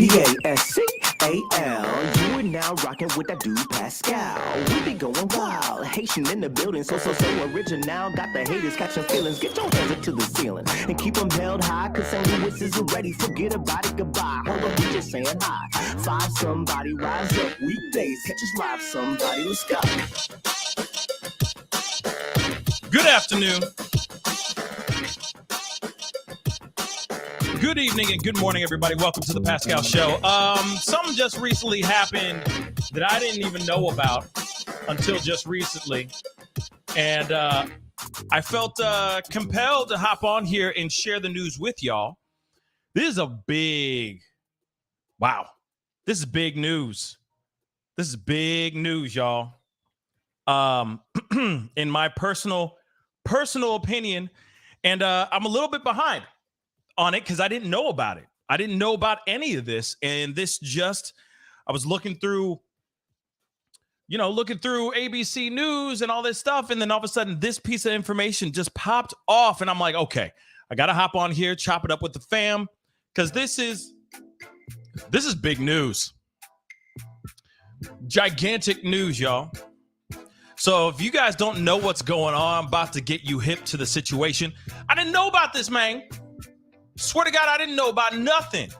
Pascal. You are now rocking with that dude Pascal. We be going wild, Haitian in the building, so original. Got the haters catching feelings. Get your hands up to the ceiling and keep them held high. Cause St. Louis isn't ready. Forget about it, goodbye. Hold up, we just saying hi. Five somebody, rise up. Weekdays, catch us live. Somebody, let's go. Good afternoon. Good evening and good morning, everybody. Welcome to the Pascal Show. Something just recently happened that I didn't even know about until just recently. And I felt compelled to hop on here and share the news with y'all. This is big news. This is big news, y'all. In my personal opinion, and I'm a little bit behind on it because I didn't know about it. I didn't know about any of this. And I was looking through ABC News and all this stuff. And then all of a sudden, this piece of information just popped off. And I'm like, okay, I got to hop on here, chop it up with the fam, because this is big news. Gigantic news, y'all. So if you guys don't know what's going on, I'm about to get you hip to the situation. I didn't know about this, man. Swear to God, I didn't know about nothing.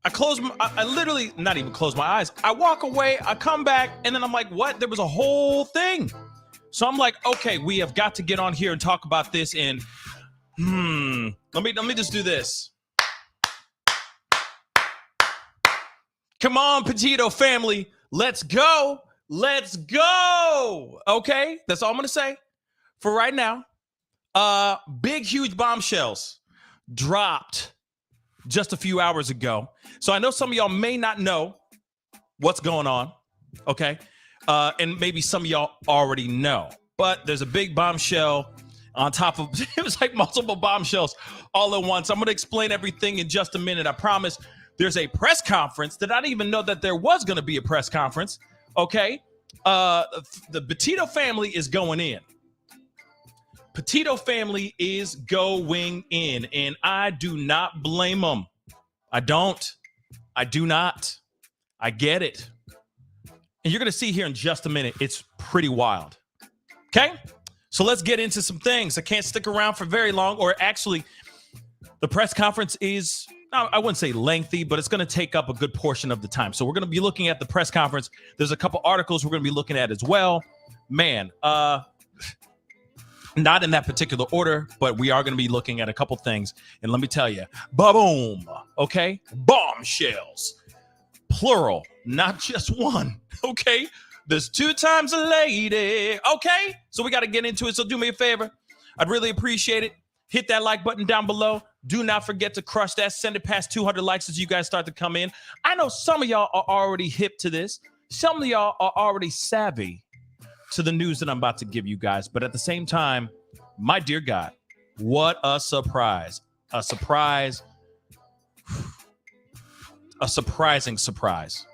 I literally not even close my eyes. I walk away, I come back, and then I'm like, what? There was a whole thing. So I'm like, okay, we have got to get on here and talk about this. And let me just do this. Come on, Petito family. Let's go. Let's go. Okay, that's all I'm going to say for right now. Big, huge bombshells dropped just a few hours ago. So I know some of y'all may not know what's going on, okay? And maybe some of y'all already know. But there's a big bombshell on top of, it was like multiple bombshells all at once. I'm going to explain everything in just a minute, I promise. There's a press conference that I didn't even know that there was going to be a press conference, okay? The Petito family is going in. Petito family is going in, and I do not blame them. I do not. I get it. And you're going to see here in just a minute, it's pretty wild. Okay? So let's get into some things. I can't stick around for very long, or actually, the press conference is, I wouldn't say lengthy, but it's going to take up a good portion of the time. So we're going to be looking at the press conference. There's a couple articles we're going to be looking at as well. Man, not in that particular order, but we are going to be looking at a couple things. And let me tell you, ba-boom, okay? Bombshells, plural, not just one, okay? There's 2 times a lady, okay? So we got to get into it. So do me a favor. I'd really appreciate it. Hit that like button down below. Do not forget to crush that. Send it past 200 likes as you guys start to come in. I know some of y'all are already hip to this. Some of y'all are already savvy to the news that I'm about to give you guys. But at the same time, my dear God, what a surprise. A surprise. A surprising surprise.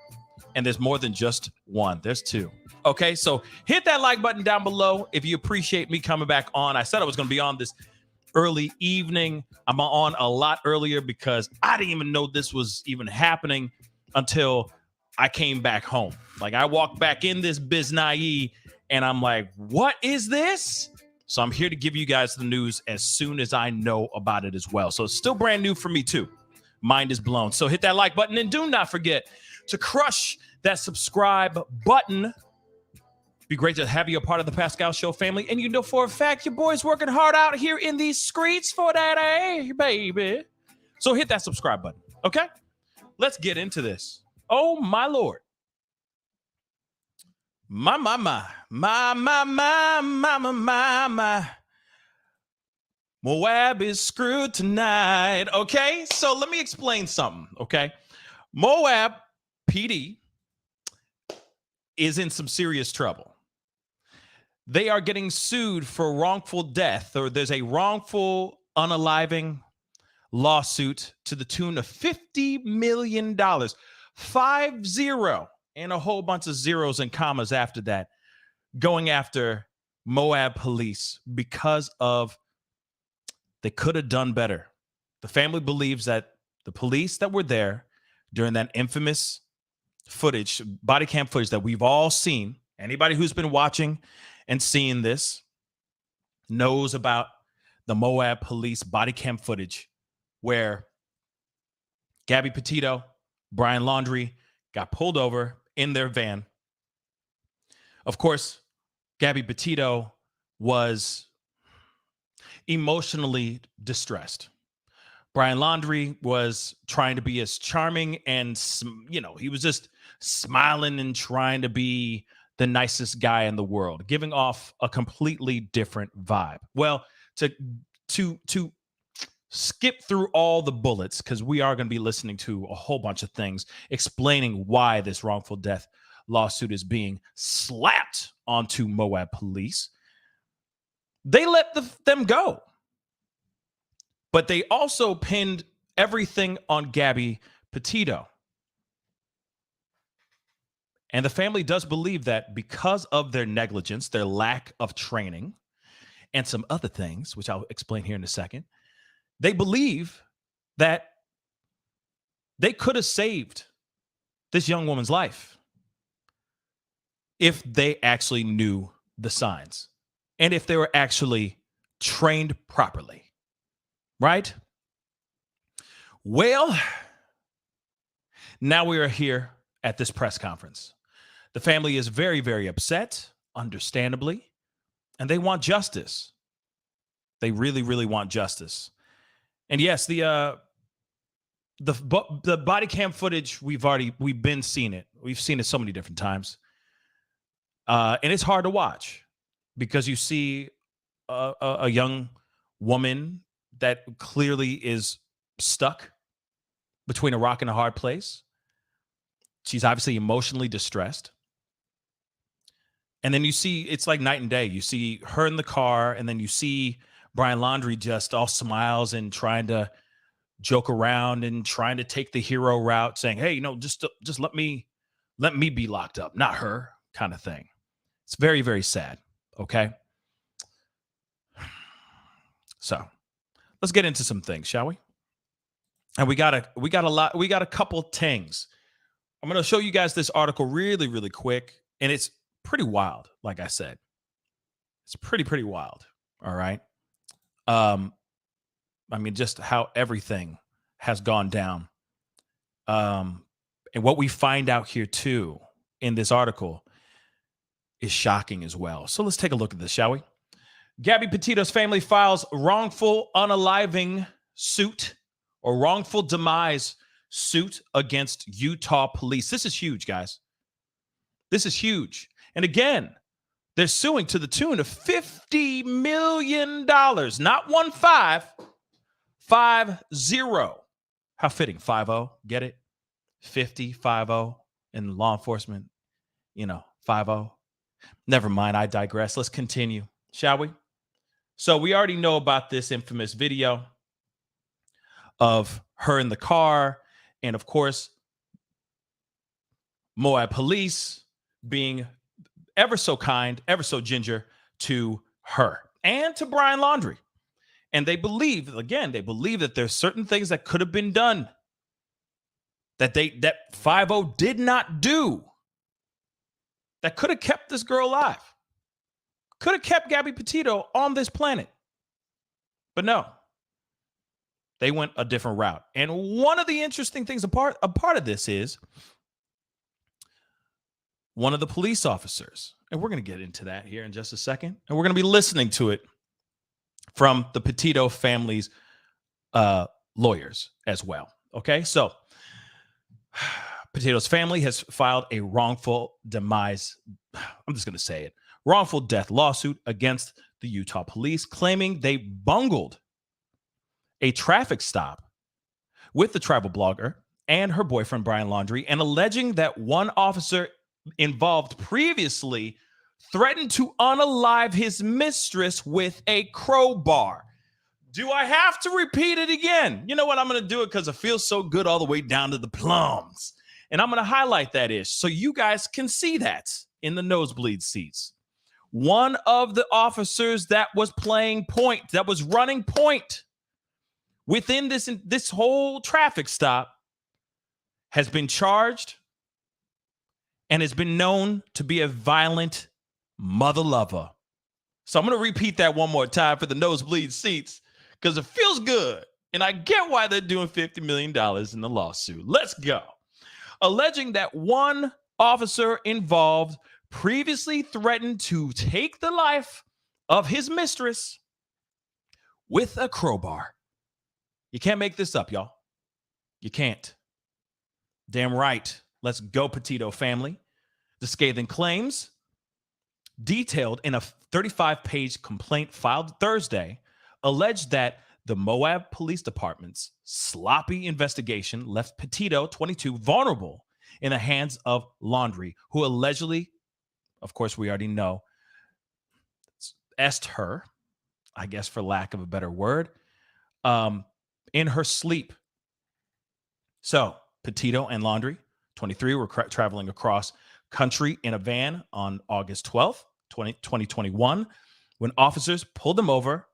And there's more than just one. There's 2. Okay, so hit that like button down below if you appreciate me coming back on. I said I was going to be on this early evening. I'm on a lot earlier because I didn't even know this was even happening until I came back home. Like, I walked back in this biznai and I'm like, what is this? So I'm here to give you guys the news as soon as I know about it as well. So it's still brand new for me too. Mind is blown. So hit that like button and do not forget to crush that subscribe button. Be great to have you a part of the Pascal Show family. And you know for a fact your boy's working hard out here in these streets for that, baby. So hit that subscribe button, okay? Let's get into this. Oh, my Lord. My. Moab is screwed tonight, okay? So let me explain something, okay? Moab PD is in some serious trouble. They are getting sued for wrongful death, or there's a wrongful unaliving lawsuit to the tune of $50 million. 50 and a whole bunch of zeros and commas after that, going after Moab police because of they could have done better. The family believes that the police that were there during that infamous footage, body cam footage that we've all seen. Anybody who's been watching and seeing this knows about the Moab police body cam footage where Gabby Petito, Brian Laundrie got pulled over in their van. Of course, Gabby Petito was emotionally distressed. Brian Laundrie was trying to be as charming and, he was just smiling and trying to be the nicest guy in the world, giving off a completely different vibe. Well, to skip through all the bullets, because we are going to be listening to a whole bunch of things explaining why this wrongful death lawsuit is being slapped onto Moab police. They let them go. But they also pinned everything on Gabby Petito. And the family does believe that because of their negligence, their lack of training, and some other things, which I'll explain here in a second, they believe that they could have saved this young woman's life if they actually knew the signs and if they were actually trained properly. Right? Well, now we are here at this press conference. The family is very, very upset, understandably, and they want justice. They really, really want justice. And yes, the body cam footage, we've been seeing it. We've seen it so many different times. And it's hard to watch because you see a young woman that clearly is stuck between a rock and a hard place. She's obviously emotionally distressed. And then you see, it's like night and day. You see her in the car, and then you see Brian Laundrie just all smiles and trying to joke around and trying to take the hero route, saying, hey, just let me be locked up, not her, kind of thing. It's very, very sad. Okay. So let's get into some things, shall we? And we got a couple things. I'm going to show you guys this article really, really quick. And it's pretty wild. Like I said, it's pretty wild. All right. Just how everything has gone down. And what we find out here too in this article is shocking as well. So let's take a look at this, shall we? Gabby Petito's family files wrongful unaliving suit or wrongful demise suit against Utah police. This is huge, guys. This is huge. And again, they're suing to the tune of $50 million. Not 1-5, 50. How fitting, 50. Get it? 50, 50 in law enforcement, 50. Never mind, I digress. Let's continue, shall we? So we already know about this infamous video of her in the car. And of course, Moab police being ever so kind, ever so ginger to her and to Brian Laundrie. And they believe that there's certain things that could have been done that 50 did not do that could have kept this girl alive. Could have kept Gabby Petito on this planet. But no. They went a different route. And one of the interesting things, a part of this is one of the police officers, and we're going to get into that here in just a second, and we're going to be listening to it from the Petito family's lawyers as well. Okay, so Petito's family has filed a wrongful demise, I'm just going to say it, wrongful death lawsuit against the Utah police, claiming they bungled a traffic stop with the travel blogger and her boyfriend, Brian Laundrie, and alleging that one officer involved previously threatened to unalive his mistress with a crowbar. Do I have to repeat it again? You know what? I'm going to do it because it feels so good all the way down to the plums. And I'm going to highlight that ish so you guys can see that in the nosebleed seats. One of the officers that was playing point, that was running point within this whole traffic stop, has been charged and has been known to be a violent mother lover. So I'm going to repeat that one more time for the nosebleed seats because it feels good. And I get why they're doing $50 million in the lawsuit. Let's go. Alleging that one officer involved previously threatened to take the life of his mistress with a crowbar. You can't make this up, y'all. You can't. Damn right. Let's go, Petito family. The scathing claims, detailed in a 35-page complaint filed Thursday, alleged that the Moab Police Department's sloppy investigation left Petito, 22, vulnerable in the hands of Laundrie, who allegedly, of course, we already know, est her, I guess for lack of a better word, in her sleep. So Petito and Laundrie, 23, were traveling across country in a van on August 12th, 2021, when officers pulled them over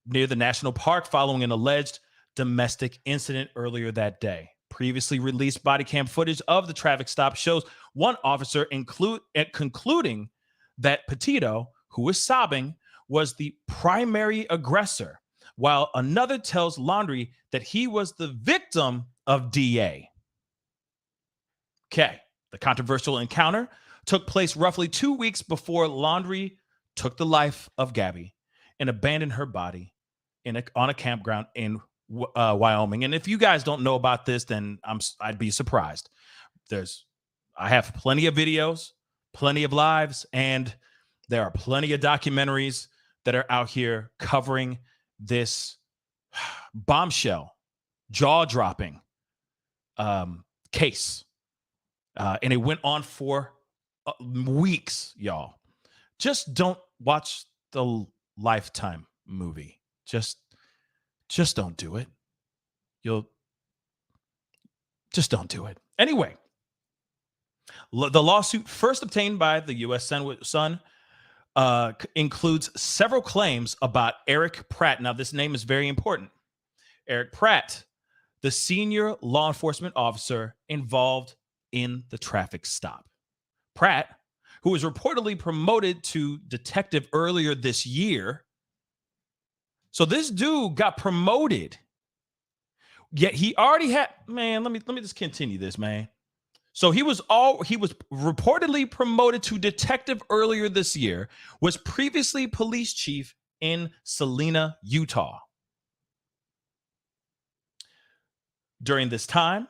near the national park following an alleged domestic incident earlier that day. Previously released body cam footage of the traffic stop shows one officer concluding that Petito, who was sobbing, was the primary aggressor, while another tells Laundrie that he was the victim of DA. Okay, the controversial encounter took place roughly 2 weeks before Laundrie took the life of Gabby and abandoned her body on a campground in Wyoming. And if you guys don't know about this, then I'd be surprised. I have plenty of videos, plenty of lives, and there are plenty of documentaries that are out here covering this bombshell, jaw-dropping case. And it went on for weeks, y'all. Just don't watch the Lifetime movie. Just don't do it. Just don't do it. Anyway, the lawsuit first obtained by the U.S. Sun includes several claims about Eric Pratt. Now, this name is very important. Eric Pratt, the senior law enforcement officer involved in the traffic stop. Pratt, who was reportedly promoted to detective earlier this year. So this dude got promoted. Yet he already had, man, let me just continue this, man. So he was reportedly promoted to detective earlier this year, was previously police chief in Salina, Utah. During his time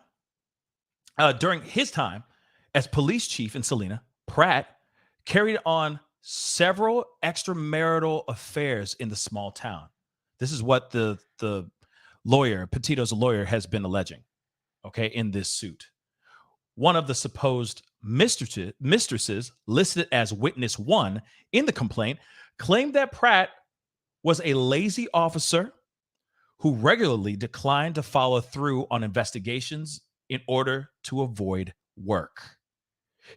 as police chief in Salina, Pratt carried on several extramarital affairs in the small town. This is what the lawyer, Petito's lawyer, has been alleging, okay, in this suit. One of the supposed mistresses listed as witness 1 in the complaint claimed that Pratt was a lazy officer who regularly declined to follow through on investigations in order to avoid work.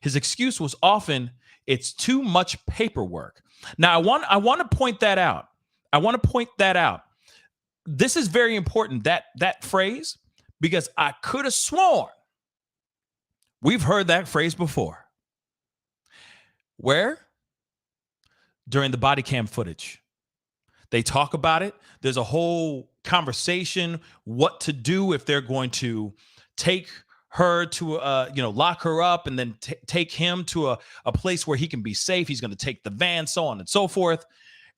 His excuse was often, it's too much paperwork. Now, I want to point that out. This is very important, that phrase, because I could have sworn we've heard that phrase before. Where? During the body cam footage. They talk about it. There's a whole conversation what to do if they're going to take her to lock her up and then take him to a place where he can be safe. He's going to take the van, so on and so forth.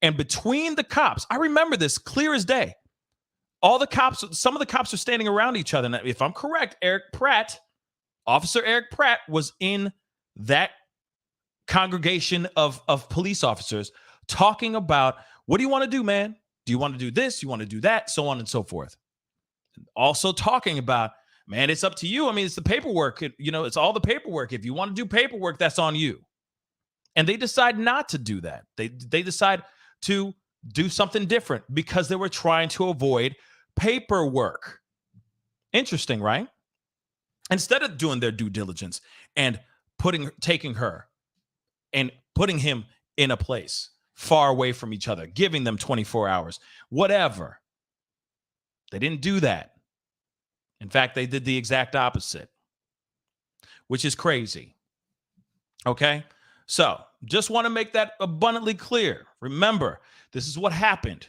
And between the cops, I remember this clear as day. Some of the cops are standing around each other. And if I'm correct, Officer Eric Pratt was in that congregation of police officers talking about, what do you want to do, man? Do you want to do this? You want to do that? So on and so forth. Also talking about, man, it's up to you. I mean, it's the paperwork. It's all the paperwork. If you want to do paperwork, that's on you. And they decide not to do that. They decide to do something different because they were trying to avoid paperwork. Interesting, right? Instead of doing their due diligence and taking her and putting him in a place far away from each other, giving them 24 hours, whatever. They didn't do that. In fact, they did the exact opposite, which is crazy. Okay? So, just want to make that abundantly clear. Remember, this is what happened.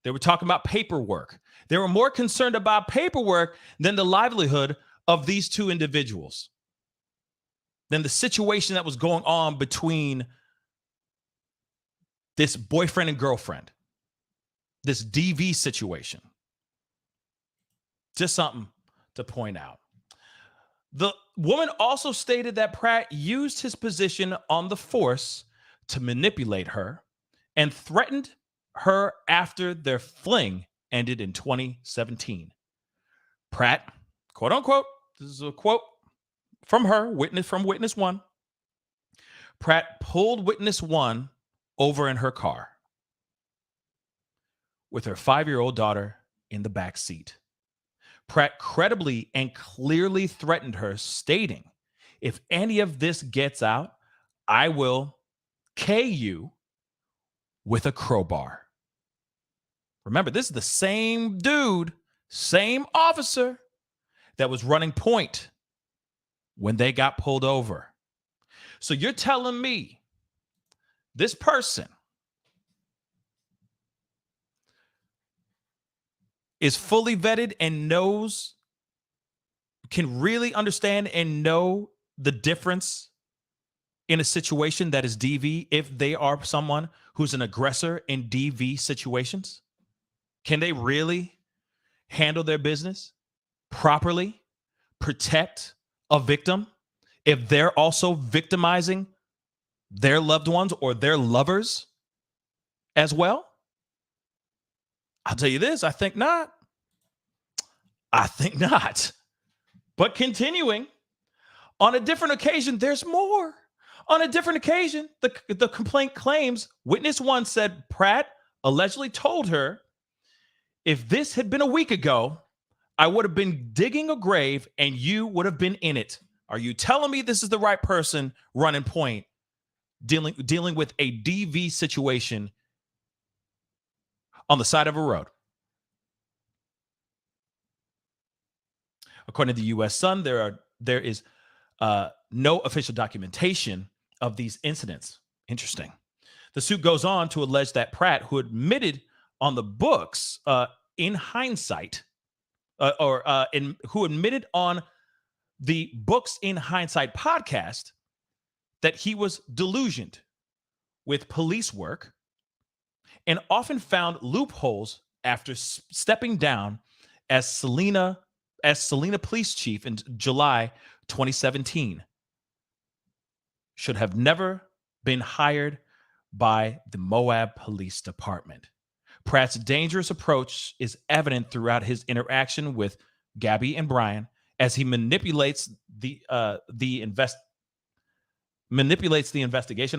They were talking about paperwork. They were more concerned about paperwork than the livelihood of these two individuals, than the situation that was going on between this boyfriend and girlfriend, this DV situation. Just something to point out. The woman also stated that Pratt used his position on the force to manipulate her and threatened her after their fling ended in 2017. Pratt, quote unquote, this is a quote from her, witness one. Pratt pulled witness one over in her car with her 5-year-old daughter in the back seat. Pratt credibly and clearly threatened her, stating, "If any of this gets out, I will K you with a crowbar." Remember, this is the same dude, same officer that was running point when they got pulled over. So you're telling me this person is fully vetted and can really understand and know the difference in a situation that is DV if they are someone who's an aggressor in DV situations? Can they really handle their business properly, protect a victim if they're also victimizing their loved ones or their lovers as well? I'll tell you this, I think not. But continuing, on a different occasion, there's more. On a different occasion, the complaint claims witness one said Pratt allegedly told her, "If this had been a week ago, I would have been digging a grave and you would have been in it." Are you telling me this is the right person running point, dealing with a DV situation on the side of a road? According to the U.S. Sun, there is no official documentation of these incidents. Interesting. The suit goes on to allege that Pratt, who admitted on the books in hindsight, who admitted on the Books in Hindsight podcast that he was delusioned with police work and often found loopholes after stepping down as Salina police chief in July 2017. Should have never been hired by the Moab Police Department. Pratt's dangerous approach is evident throughout his interaction with Gabby and Brian as he manipulates the investigation,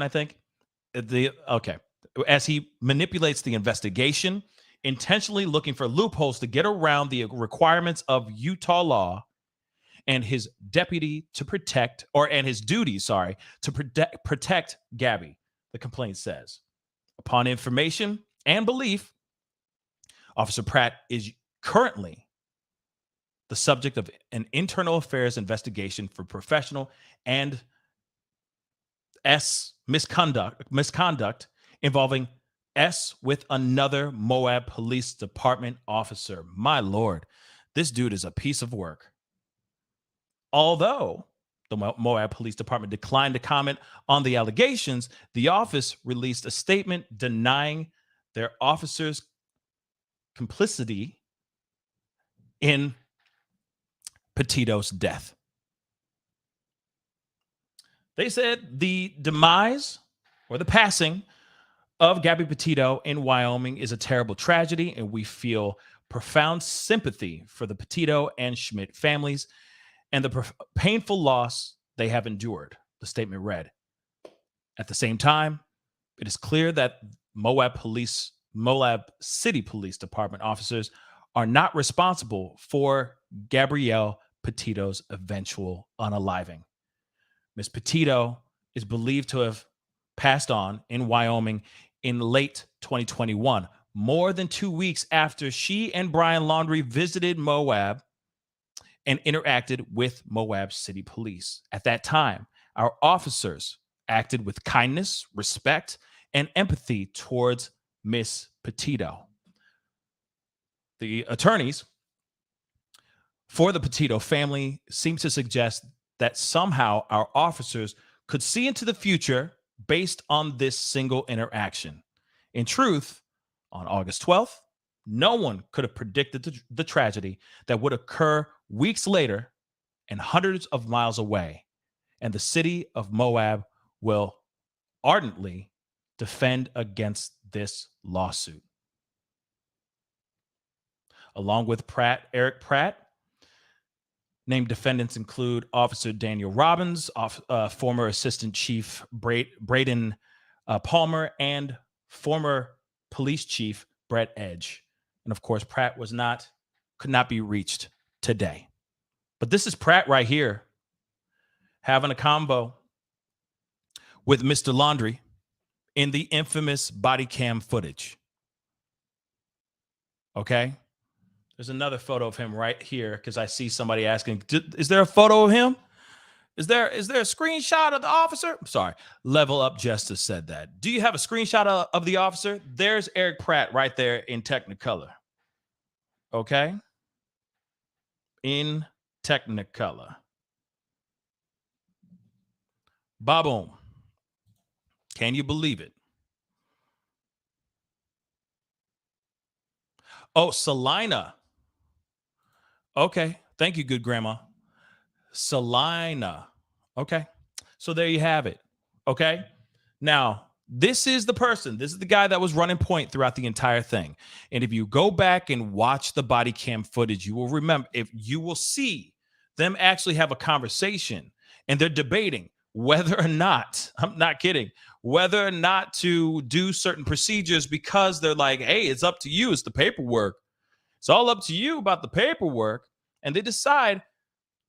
I think. As he manipulates the investigation, intentionally looking for loopholes to get around the requirements of Utah law and his duty to protect Gabby, the complaint says. Upon information and belief, Officer Pratt is currently the subject of an internal affairs investigation for professional and misconduct involving S with another Moab Police Department officer. My Lord, this dude is a piece of work. Although the Moab Police Department declined to comment on the allegations, the office released a statement denying their officers' complicity in Petito's death. They said the demise or the passing of Gabby Petito in Wyoming is a terrible tragedy, and we feel profound sympathy for the Petito and Schmidt families and the painful loss they have endured, the statement read. At the same time, it is clear that Moab City Police Department officers are not responsible for Gabrielle Petito's eventual unaliving. Ms. Petito is believed to have passed on in Wyoming in late 2021, more than 2 weeks after she and Brian Laundrie visited Moab and interacted with Moab City Police. At that time, our officers acted with kindness, respect, and empathy towards Miss Petito. The attorneys for the Petito family seem to suggest that somehow our officers could see into the future based on this single interaction. In truth, on August 12th, no one could have predicted the tragedy that would occur weeks later and hundreds of miles away. And the city of Moab will ardently defend against this lawsuit. Along with Eric Pratt, named defendants include Officer Daniel Robbins, former Assistant Chief Braden Palmer, and former Police Chief Brett Edge. And of course, Pratt could not be reached today. But this is Pratt right here having a combo with Mr. Laundrie in the infamous body cam footage. Okay? There's another photo of him right here because I see somebody asking, is there a photo of him? Is there a screenshot of the officer? Sorry, Level Up Justice said that. Do you have a screenshot of the officer? There's Eric Pratt right there in Technicolor. Okay? In Technicolor. Ba-boom. Can you believe it? Oh, Salina. Okay. Thank you, good grandma. Salina. Okay. So there you have it. Okay. Now, this is the person. This is the guy that was running point throughout the entire thing. And if you go back and watch the body cam footage, you will remember, if you will see them actually have a conversation and they're debating whether or not, I'm not kidding, whether or not to do certain procedures because they're like, hey, it's up to you. It's the paperwork. It's all up to you about the paperwork. And they decide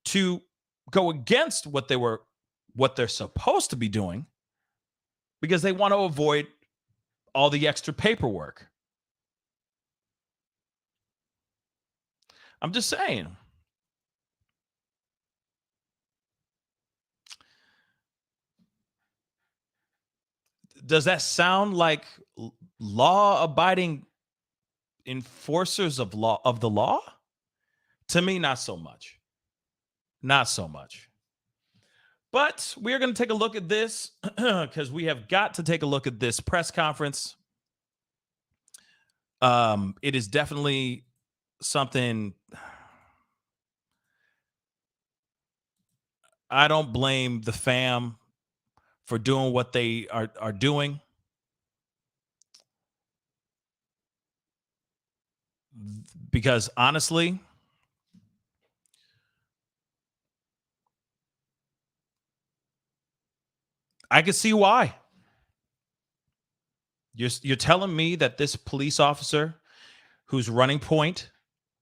to go against what they're supposed to be doing because they want to avoid all the extra paperwork. I'm just saying. Does that sound like law-abiding enforcers of the law? To me, not so much. Not so much. But we're going to take a look at this because we have got to take a look at this press conference. It is definitely something. I don't blame the fam for doing what they are doing. Because honestly, I can see why. You're telling me that this police officer who's running point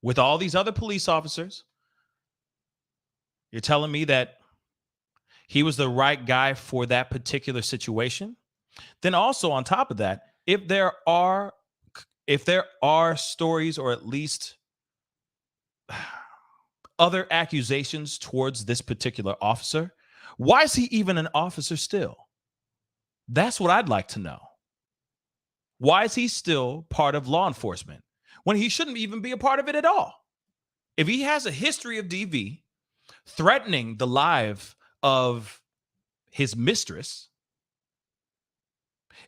with all these other police officers, you're telling me that he was the right guy for that particular situation? Then also on top of that, if there are stories or at least other accusations towards this particular officer, why is he even an officer still? That's what I'd like to know. Why is he still part of law enforcement when he shouldn't even be a part of it at all? If he has a history of DV, threatening the life of his mistress,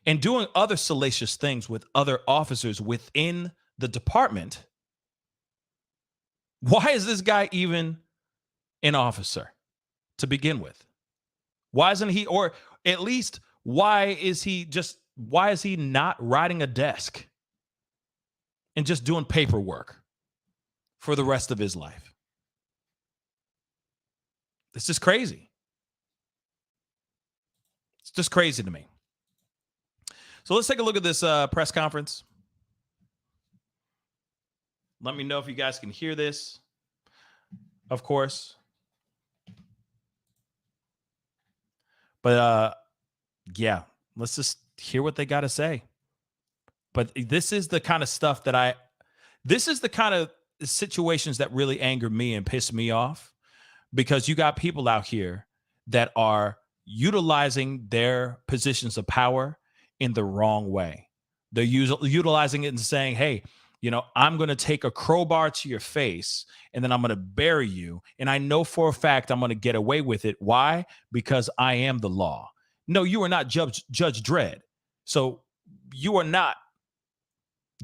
and doing other salacious things with other officers within the department, why is this guy even an officer to begin with? Why isn't he, or at least why is he not riding a desk and just doing paperwork for the rest of his life? It's just crazy. It's just crazy to me. So let's take a look at this press conference. Let me know if you guys can hear this, of course. But yeah, let's just hear what they got to say. But this is the kind of stuff that this is the kind of situations that really anger me and piss me off, because you got people out here that are utilizing their positions of power in the wrong way. They're utilizing it and saying, hey, I'm going to take a crowbar to your face and then I'm going to bury you. And I know for a fact I'm going to get away with it. Why? Because I am the law. No, you are not Judge Dredd. So you are not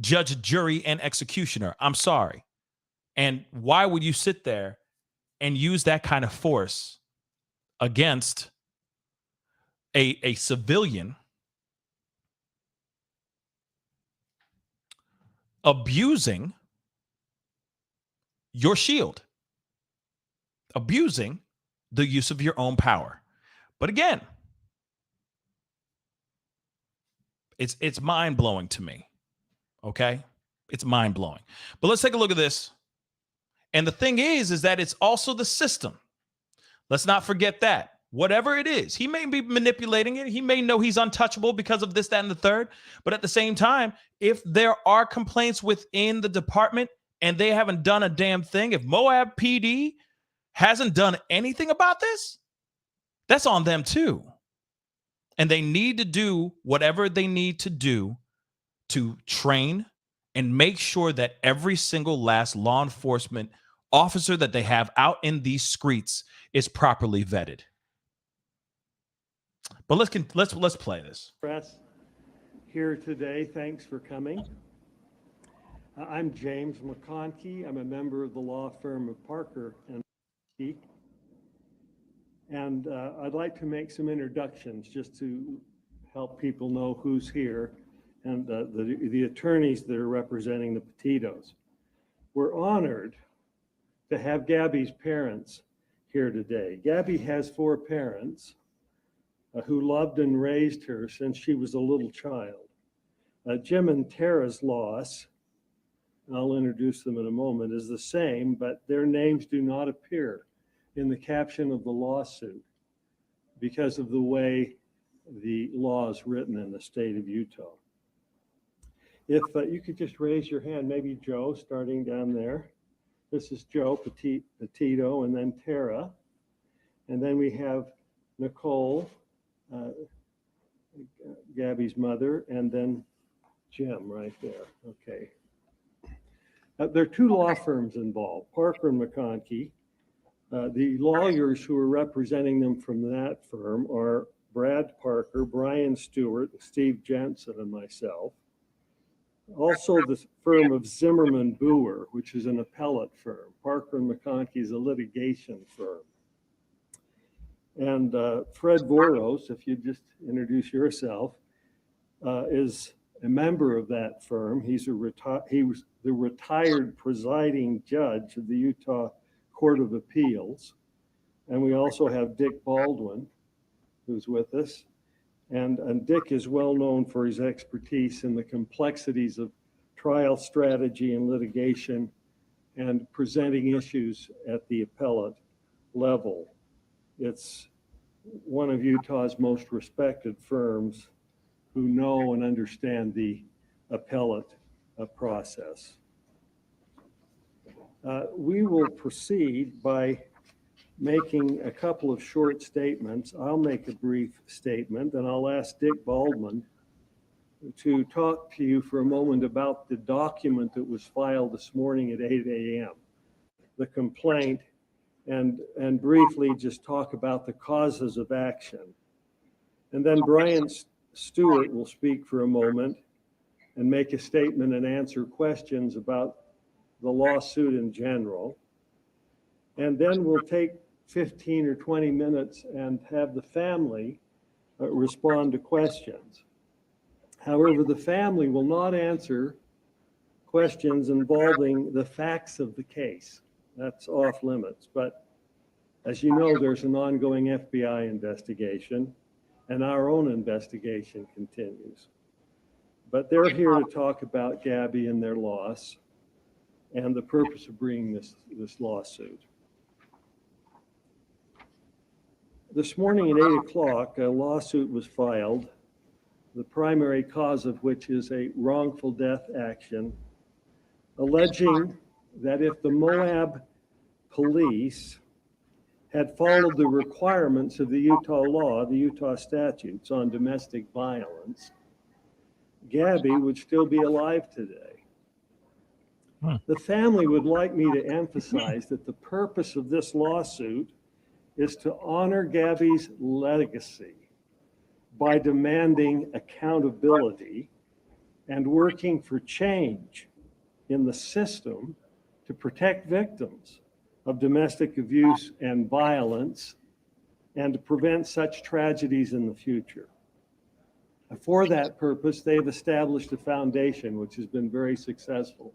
judge, jury, and executioner. I'm sorry. And why would you sit there and use that kind of force against a civilian abusing your shield, abusing the use of your own power? But again, it's mind-blowing to me. Okay? It's mind-blowing. But let's take a look at this. And the thing is that it's also the system. Let's not forget that. Whatever it is, he may be manipulating it. He may know he's untouchable because of this, that, and the third. But at the same time, if there are complaints within the department and they haven't done a damn thing, if Moab PD hasn't done anything about this, that's on them too. And they need to do whatever they need to do to train and make sure that every single last law enforcement officer that they have out in these streets is properly vetted. But let's play this. Press here today. Thanks for coming. I'm James McConkey. I'm a member of the law firm of Parker and McConkey. And I'd like to make some introductions just to help people know who's here and the attorneys that are representing the Petitos. We're honored to have Gabby's parents here today. Gabby has 4 parents who loved and raised her since she was a little child. Jim and Tara's loss, and I'll introduce them in a moment, is the same, but their names do not appear in the caption of the lawsuit because of the way the law is written in the state of Utah. If you could just raise your hand, maybe Joe, starting down there. This is Joe Petito, and then Tara. And then we have Nicole, Gabby's mother, and then Jim right there. Okay. There are 2 law firms involved, Parker and McConkey. The lawyers who are representing them from that firm are Brad Parker, Brian Stewart, Steve Jensen, and myself. Also the firm of Zimmerman Boer, which is an appellate firm. Parker and McConkey is a litigation firm. And Fred Voros, if you just introduce yourself, is a member of that firm. He was the retired presiding judge of the Utah Court of Appeals. And we also have Dick Baldwin, who's with us. And Dick is well known for his expertise in the complexities of trial strategy and litigation and presenting issues at the appellate level. It's one of Utah's most respected firms who know and understand the appellate process. We will proceed by making a couple of short statements. I'll make a brief statement, and I'll ask Dick Baldwin to talk to you for a moment about the document that was filed this morning at 8 a.m., the complaint, and briefly just talk about the causes of action. And then Brian Stewart will speak for a moment and make a statement and answer questions about the lawsuit in general. And then we'll take 15 or 20 minutes and have the family respond to questions. However, the family will not answer questions involving the facts of the case. That's off limits. But as you know, there's an ongoing FBI investigation, and our own investigation continues. But they're here to talk about Gabby and their loss and the purpose of bringing this lawsuit. This morning at 8 o'clock, a lawsuit was filed, the primary cause of which is a wrongful death action, alleging that if the Moab police had followed the requirements of the Utah law, the Utah statutes on domestic violence, Gabby would still be alive today. The family would like me to emphasize that the purpose of this lawsuit is to honor Gabby's legacy by demanding accountability and working for change in the system to protect victims of domestic abuse and violence and to prevent such tragedies in the future. For that purpose, they've established a foundation which has been very successful.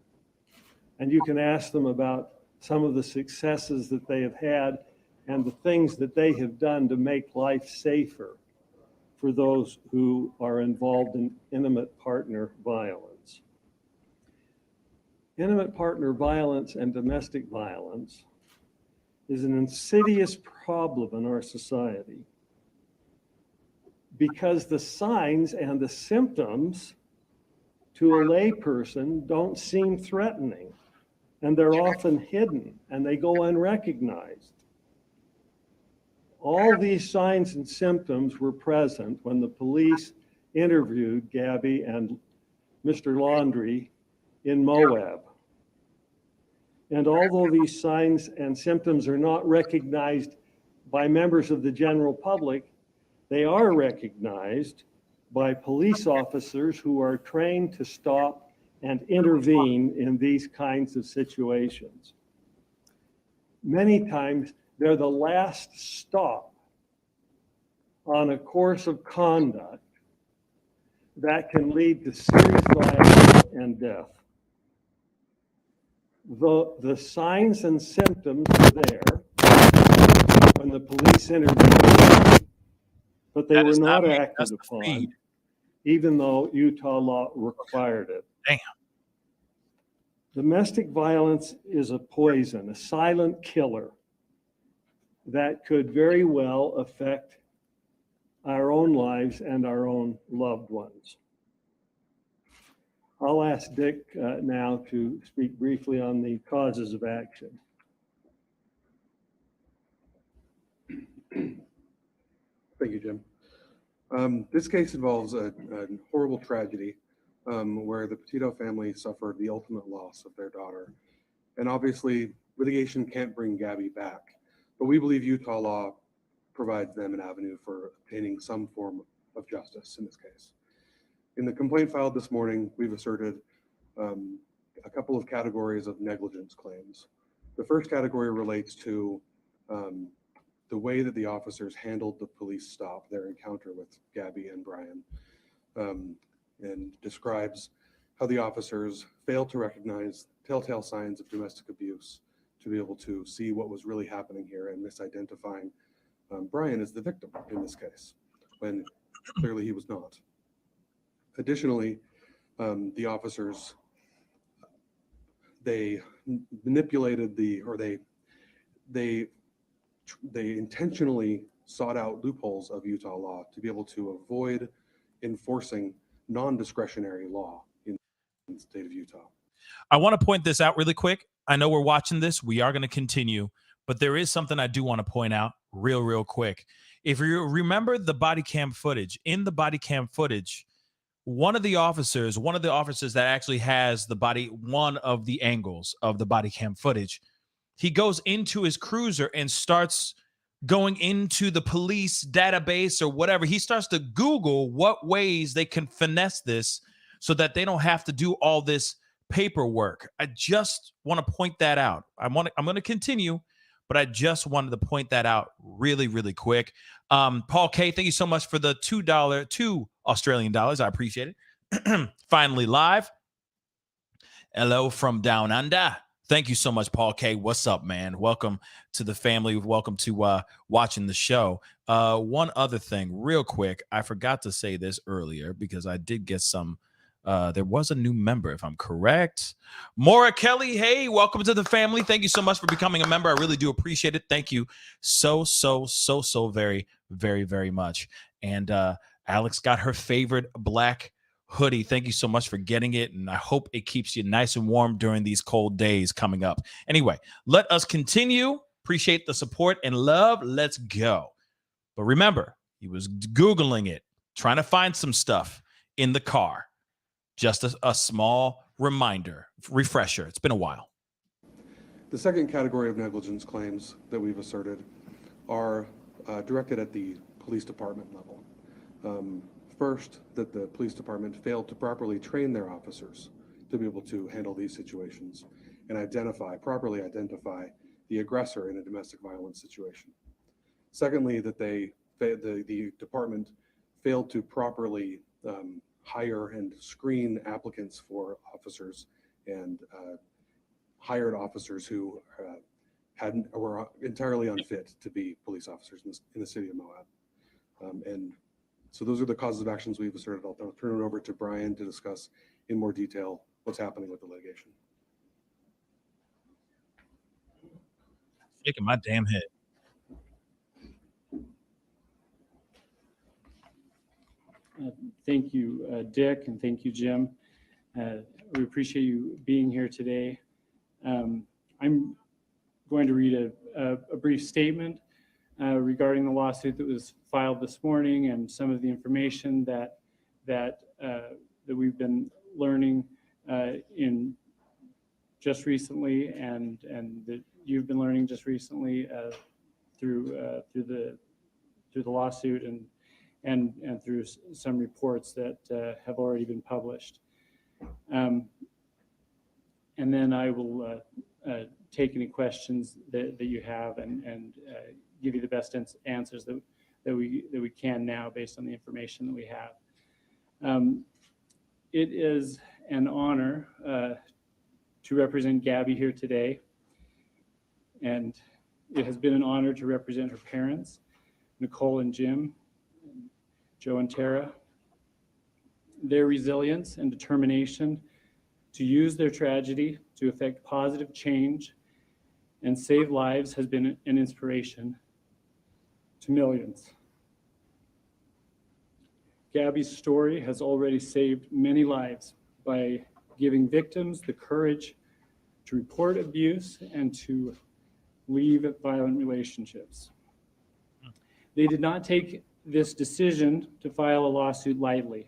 And you can ask them about some of the successes that they have had and the things that they have done to make life safer for those who are involved in intimate partner violence. Intimate partner violence and domestic violence is an insidious problem in our society because the signs and the symptoms to a layperson don't seem threatening, and they're often hidden and they go unrecognized. All these signs and symptoms were present when the police interviewed Gabby and Mr. Laundrie in Moab. And although these signs and symptoms are not recognized by members of the general public, they are recognized by police officers who are trained to stop and intervene in these kinds of situations. Many times, they're the last stop on a course of conduct that can lead to serious violence and death. The signs and symptoms are there when the police intervened, but they were not acted upon, even though Utah law required it. Damn. Domestic violence is a poison, a silent killer that could very well affect our own lives and our own loved ones. I'll ask Dick now to speak briefly on the causes of action. Thank you, Jim. This case involves a horrible tragedy where the Petito family suffered the ultimate loss of their daughter. And obviously, litigation can't bring Gabby back, but we believe Utah law provides them an avenue for obtaining some form of justice in this case. In the complaint filed this morning, we've asserted a couple of categories of negligence claims. The first category relates to the way that the officers handled the police stop, their encounter with Gabby and Brian, and describes how the officers failed to recognize telltale signs of domestic abuse to be able to see what was really happening here and misidentifying Brian as the victim in this case, when clearly he was not. Additionally, the officers, they manipulated they intentionally sought out loopholes of Utah law to be able to avoid enforcing non-discretionary law in the state of Utah. I want to point this out really quick. I know we're watching this. We are going to continue, but there is something I do want to point out real quick. If you remember the body cam footage, in the body cam footage, one of the officers that actually has one of the angles of the body cam footage, he goes into his cruiser and starts going into the police database or whatever. He starts to Google what ways they can finesse this so that they don't have to do all this paperwork. I just want to point that out. I'm going to continue, but I just wanted to point that out really quick. Paul K, thank you so much for the $2 Australian dollars. I appreciate it. Finally live. Hello from down under. Thank you so much, Paul K. What's up, man? Welcome to the family. Welcome to watching the show. One other thing, real quick. I forgot to say this earlier because I did get some. There was a new member, if I'm correct. Maura Kelly, hey, welcome to the family. Thank you so much for becoming a member. I really do appreciate it. Thank you so very much. And Alex got her favorite black hoodie. Thank you so much for getting it, and I hope it keeps you nice and warm during these cold days coming up. Anyway, let us continue. Appreciate the support and love. Let's go. But remember, he was Googling it, trying to find some stuff in the car. Just a small reminder, refresher. It's been a while. The second category of negligence claims that we've asserted are directed at the police department level. First, that the police department failed to properly train their officers to be able to handle these situations and properly identify the aggressor in a domestic violence situation. Secondly, that the department failed to properly hire and screen applicants for officers and hired officers who were entirely unfit to be police officers in the city of Moab. And so those are the causes of actions we've asserted. I'll turn it over to Brian to discuss in more detail what's happening with the litigation. Shaking my damn head. Thank you, Dick, and thank you, Jim. We appreciate you being here today. I'm going to read a brief statement regarding the lawsuit that was filed this morning and some of the information that we've been learning in just recently, and that you've been learning just recently through the lawsuit and through some reports that have already been published. And then I will take any questions that you have and give you the best answers that we can now based on the information that we have. It is an honor to represent Gabby here today, and it has been an honor to represent her parents, Nicole and Jim, Joe and Tara. Their resilience and determination to use their tragedy to effect positive change and save lives has been an inspiration to millions. Gabby's story has already saved many lives by giving victims the courage to report abuse and to leave violent relationships. They did not take this decision to file a lawsuit lightly.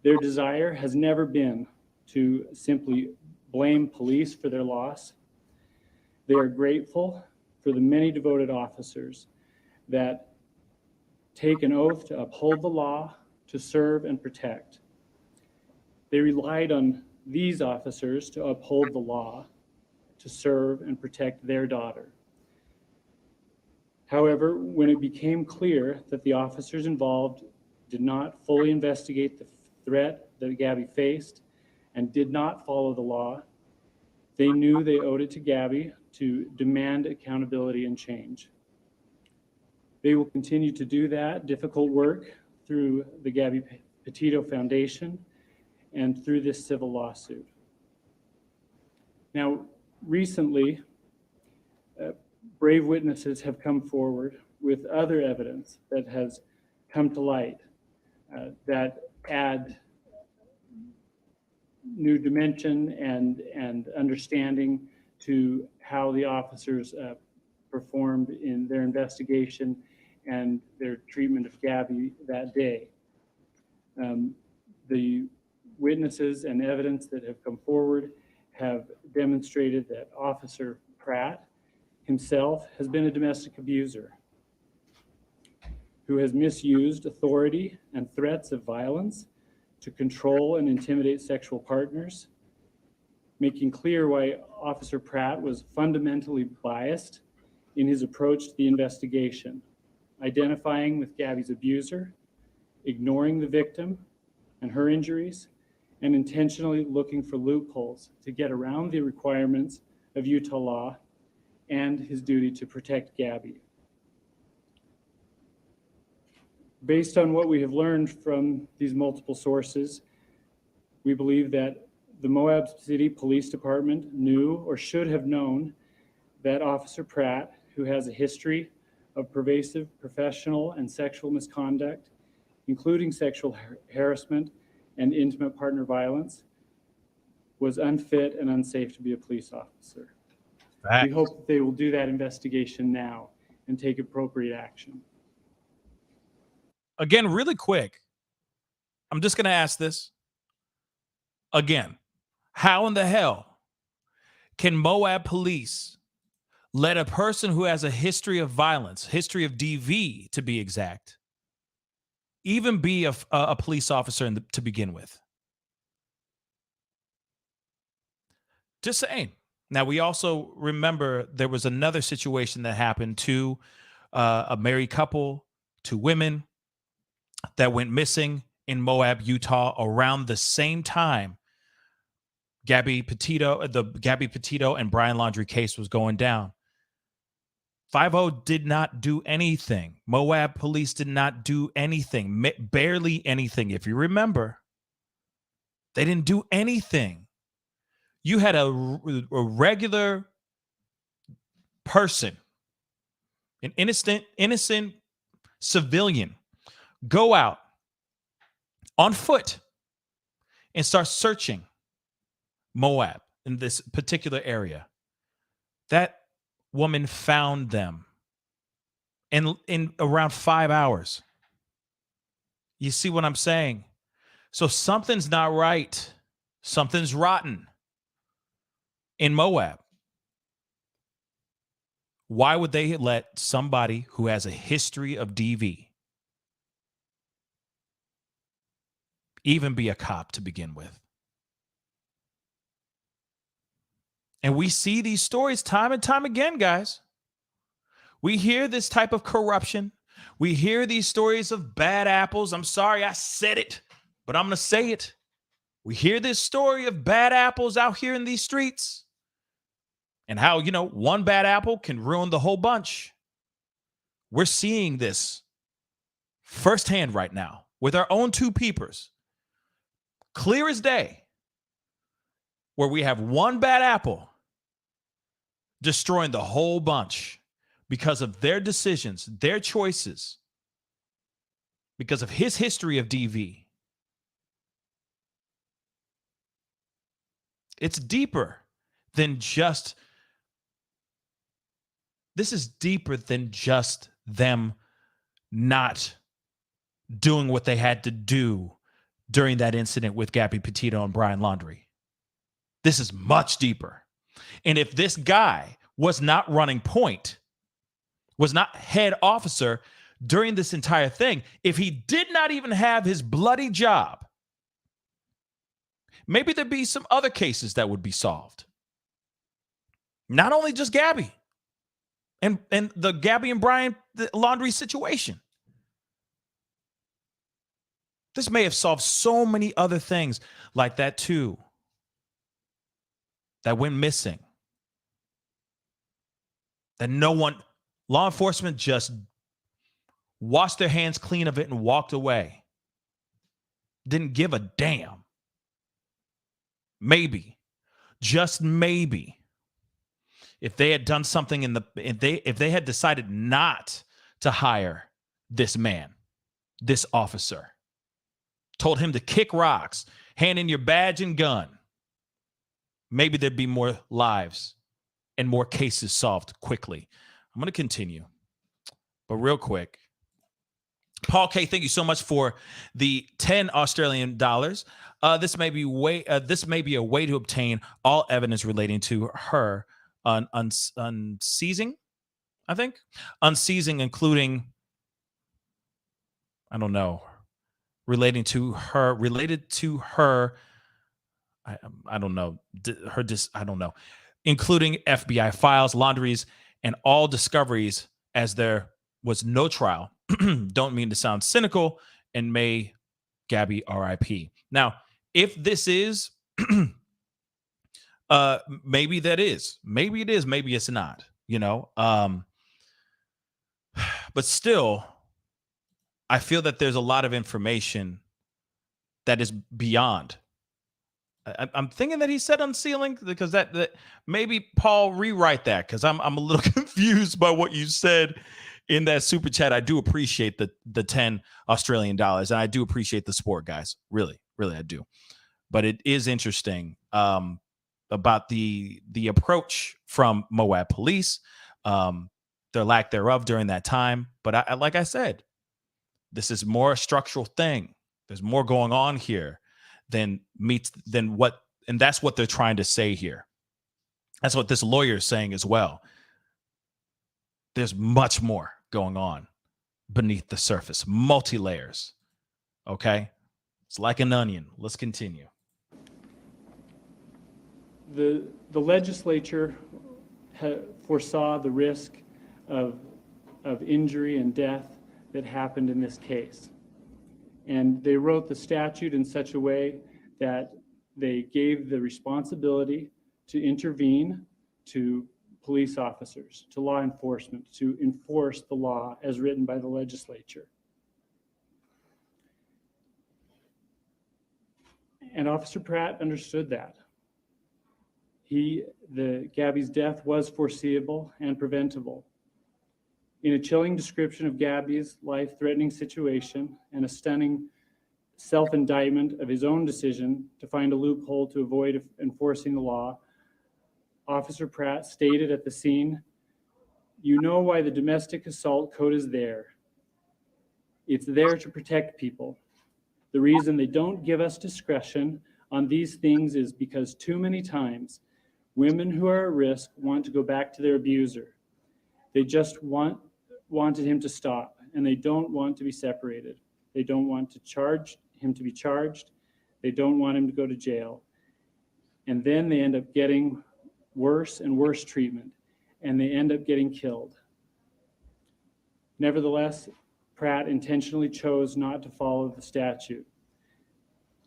Their desire has never been to simply blame police for their loss. They are grateful for the many devoted officers that take an oath to uphold the law, to serve and protect. They relied on these officers to uphold the law, to serve and protect their daughter. However, when it became clear that the officers involved did not fully investigate the threat that Gabby faced and did not follow the law, they knew they owed it to Gabby to demand accountability and change. They will continue to do that difficult work through the Gabby Petito Foundation and through this civil lawsuit. Now, recently, brave witnesses have come forward with other evidence that has come to light that add new dimension and understanding to how the officers performed in their investigation and their treatment of Gabby that day. The witnesses and evidence that have come forward have demonstrated that Officer Pratt himself has been a domestic abuser who has misused authority and threats of violence to control and intimidate sexual partners, making clear why Officer Pratt was fundamentally biased in his approach to the investigation, identifying with Gabby's abuser, ignoring the victim and her injuries, and intentionally looking for loopholes to get around the requirements of Utah law and his duty to protect Gabby. Based on what we have learned from these multiple sources, we believe that the Moab City Police Department knew or should have known that Officer Pratt, who has a history of pervasive professional and sexual misconduct, including sexual harassment and intimate partner violence was unfit and unsafe to be a police officer. We hope that they will do that investigation now and take appropriate action. Again, really quick, I'm just going to ask this again. How in the hell can Moab police let a person who has a history of violence, history of DV to be exact, even be a police officer to begin with? Just saying. Now, we also remember there was another situation that happened to a married couple, 2 women that went missing in Moab, Utah, around the same time Gabby Petito and Brian Laundrie case was going down. 5-0 did not do anything. Moab police did not do anything, barely anything. If you remember, they didn't do anything. You had a regular person, an innocent civilian, go out on foot and start searching Moab in this particular area. That woman found them in around 5 hours. You see what I'm saying? So something's not right. Something's rotten in Moab. Why would they let somebody who has a history of DV even be a cop to begin with? And we see these stories time and time again, guys. We hear this type of corruption. We hear these stories of bad apples. I'm sorry I said it, but I'm going to say it. We hear this story of bad apples out here in these streets and how, one bad apple can ruin the whole bunch. We're seeing this firsthand right now with our own 2 peepers. Clear as day, where we have one bad apple destroying the whole bunch because of their decisions, their choices, because of his history of DV. It's deeper than just, this is deeper than just them not doing what they had to do during that incident with Gabby Petito and Brian Laundrie. This is much deeper. And if this guy was not running point, was not head officer during this entire thing, if he did not even have his bloody job, maybe there'd be some other cases that would be solved. Not only just Gabby and the Gabby and Brian Laundrie situation. This may have solved so many other things like that too, that went missing. That law enforcement just washed their hands clean of it and walked away. Didn't give a damn. Maybe, just maybe, if they had done something if they had decided not to hire this man, this officer, told him to kick rocks, hand in your badge and gun, maybe there'd be more lives and more cases solved quickly. I'm going to continue, but real quick. Paul K, thank you so much for the 10 Australian dollars. This may be a way to obtain all evidence relating to her unseizing, I think. Unseizing, including, I don't know, related to her, I don't know, I don't know, including FBI files, Laundrie's, and all discoveries, as there was no trial. Don't mean to sound cynical, and may Gabby RIP. Now, if this is, maybe that is, maybe it is, maybe it's not, but still, I feel that there's a lot of information that is beyond. I'm thinking that he said unsealing, because that maybe Paul rewrite that, because I'm a little confused by what you said in that super chat. I do appreciate the 10 Australian dollars, and I do appreciate the support, guys. Really, Really, I do. But it is interesting about the approach from Moab police, their lack thereof during that time. But I like I said, this is more a structural thing. There's more going on here than what, and that's what they're trying to say here. That's what this lawyer is saying as well. There's much more going on beneath the surface, multi-layers. Okay? It's like an onion. Let's continue. The legislature foresaw the risk of injury and death that happened in this case. And they wrote the statute in such a way that they gave the responsibility to intervene to police officers, to law enforcement, to enforce the law as written by the legislature. And Officer Pratt understood that. Gabby's death was foreseeable and preventable. In a chilling description of Gabby's life-threatening situation and a stunning self-indictment of his own decision to find a loophole to avoid enforcing the law, Officer Pratt stated at the scene, "You know why the domestic assault code is there. It's there to protect people. The reason they don't give us discretion on these things is because too many times women who are at risk want to go back to their abuser. They just wanted him to stop, and they don't want to be separated. They don't want him to be charged. They don't want him to go to jail. And then they end up getting worse and worse treatment, and they end up getting killed." Nevertheless, Pratt intentionally chose not to follow the statute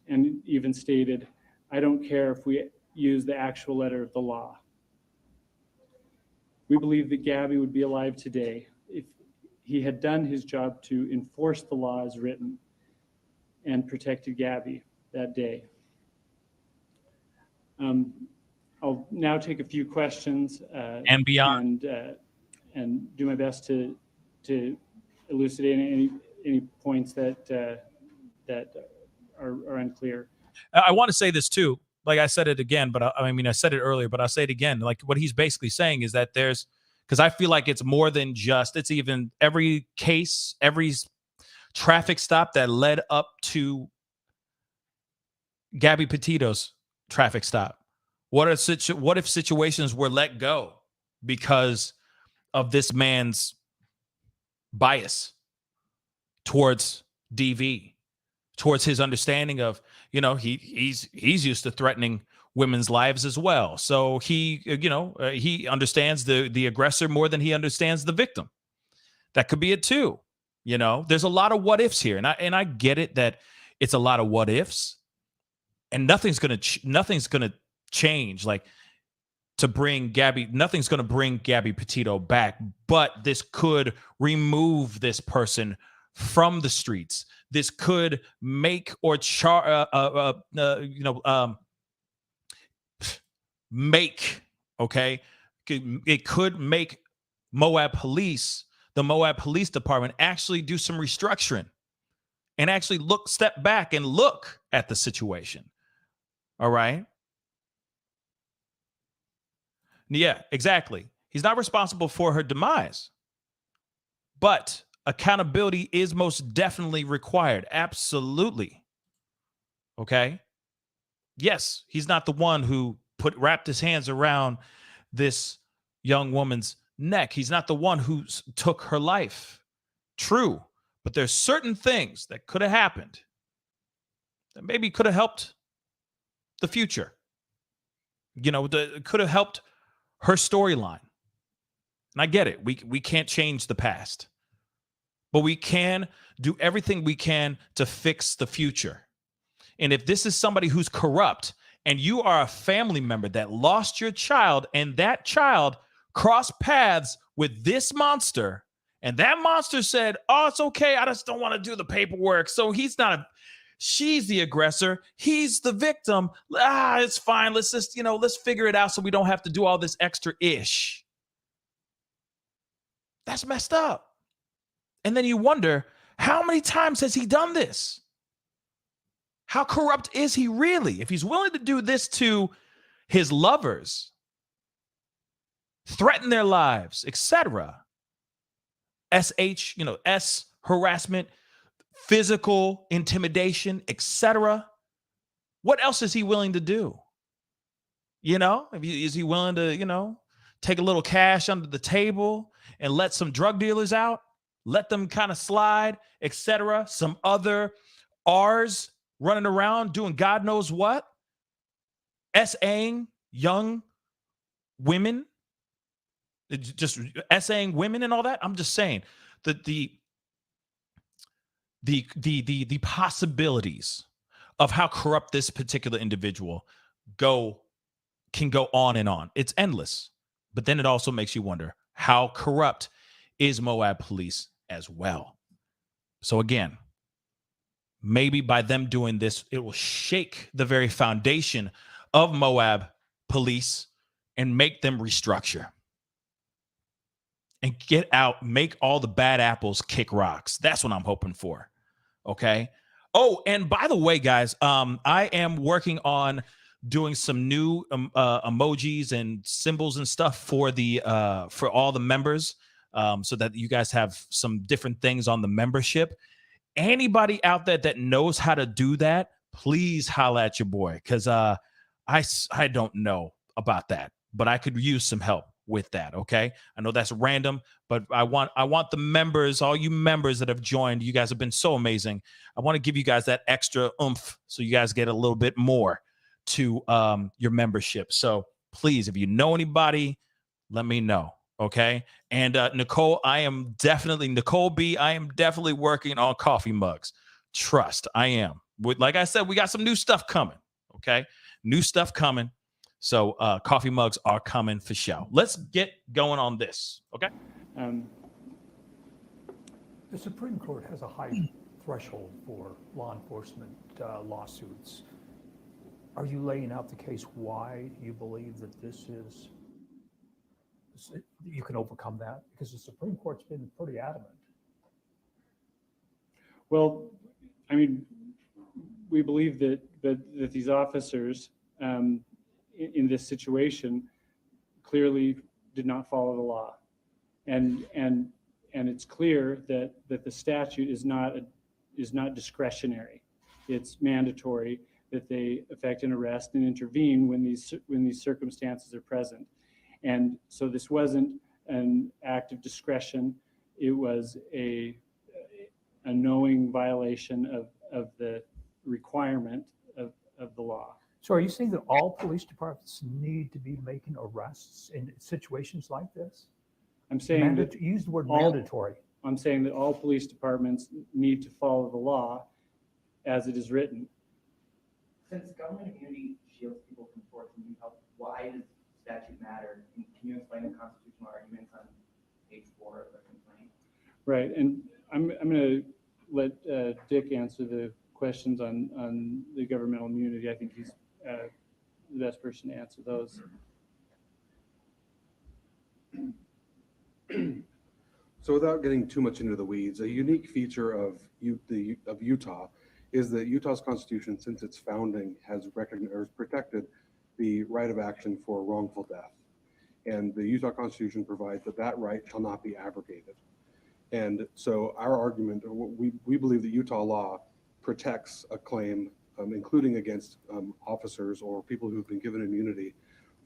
and even stated, "I don't care if we use the actual letter of the law." We believe that Gabby would be alive today if he had done his job to enforce the law as written and protected Gabby that day. I'll now take a few questions And beyond. and do my best to elucidate any points that are unclear. I want to say this too. Like I said it again, but I said it earlier, but I'll say it again. Like what he's basically saying is that because I feel like it's more than just, it's even every case, every traffic stop that led up to Gabby Petito's traffic stop. What if situations were let go because of this man's bias towards DV, towards his understanding of, he's used to threatening women's lives as well. So he understands the aggressor more than he understands the victim. That could be it too. There's a lot of what ifs here, and I get it that it's a lot of what ifs, and nothing's gonna change to bring Gabby. Nothing's gonna bring Gabby Petito back, but this could remove this person from the streets. This could make or it could make the Moab Police Department actually do some restructuring and actually step back and look at the situation. All right. Yeah, exactly. He's not responsible for her demise, but accountability is most definitely required. Absolutely. Okay. Yes, he's not the one who wrapped his hands around this young woman's neck. He's not the one who took her life. True. But there's certain things that could have happened that maybe could have helped the future. Could have helped her storyline. And I get it. We can't change the past, but we can do everything we can to fix the future. And if this is somebody who's corrupt and you are a family member that lost your child and that child crossed paths with this monster, and that monster said, "Oh, it's okay. I just don't want to do the paperwork." So she's the aggressor. He's the victim. It's fine. Let's just, let's figure it out so we don't have to do all this extra ish. That's messed up. And then you wonder, how many times has he done this? How corrupt is he really? If he's willing to do this to his lovers, threaten their lives, etc. SH, S harassment, physical intimidation, etc. What else is he willing to do? Is he willing to, take a little cash under the table and let some drug dealers out, let them kind of slide, etc. Some other R's running around doing God knows what, SAing young women, just SAing women and all that. I'm just saying that the possibilities of how corrupt this particular individual can go on and on. It's endless. But then it also makes you wonder, how corrupt is Moab police as well? So again, maybe by them doing this, it will shake the very foundation of Moab police and make them restructure and get out, make all the bad apples kick rocks. That's what I'm hoping for. Okay. Oh, and by the way, guys, I am working on doing some new emojis and symbols and stuff for for all the members, so that you guys have some different things on the membership. Anybody out there that knows how to do that, please holla at your boy, because I don't know about that, but I could use some help with that. Okay, I know that's random, but I want the members, all you members that have joined, you guys have been so amazing. I want to give you guys that extra oomph so you guys get a little bit more to your membership. So please, if you know anybody, let me know. Okay. And Nicole B, I am definitely working on coffee mugs. Trust, I am. Like I said, we got some new stuff coming. Okay. New stuff coming. So coffee mugs are coming for show. Let's get going on this. Okay. The Supreme Court has a high threshold for law enforcement lawsuits. Are you laying out the case why you believe that you can overcome that? Because the Supreme Court's been pretty adamant. Well, I mean, we believe that these officers in this situation clearly did not follow the law, and it's clear that the statute is not discretionary. It's mandatory that they effect an arrest and intervene when these circumstances are present. And so this wasn't an act of discretion. It was a knowing violation of the requirement of the law. So are you saying that all police departments need to be making arrests in situations like this? I'm saying use the word mandatory. I'm saying that all police departments need to follow the law as it is written. Since government immunity shields people from torts and help, why does statute matter? Can you explain the constitutional arguments on page 4 of the complaint? Right, and I'm going to let Dick answer the questions on the governmental immunity. I think he's the best person to answer those. So without getting too much into the weeds, a unique feature of Utah is that Utah's Constitution, since its founding, has protected the right of action for wrongful death. And the Utah Constitution provides that right shall not be abrogated. And so our argument, we believe that Utah law protects a claim, including against officers or people who've been given immunity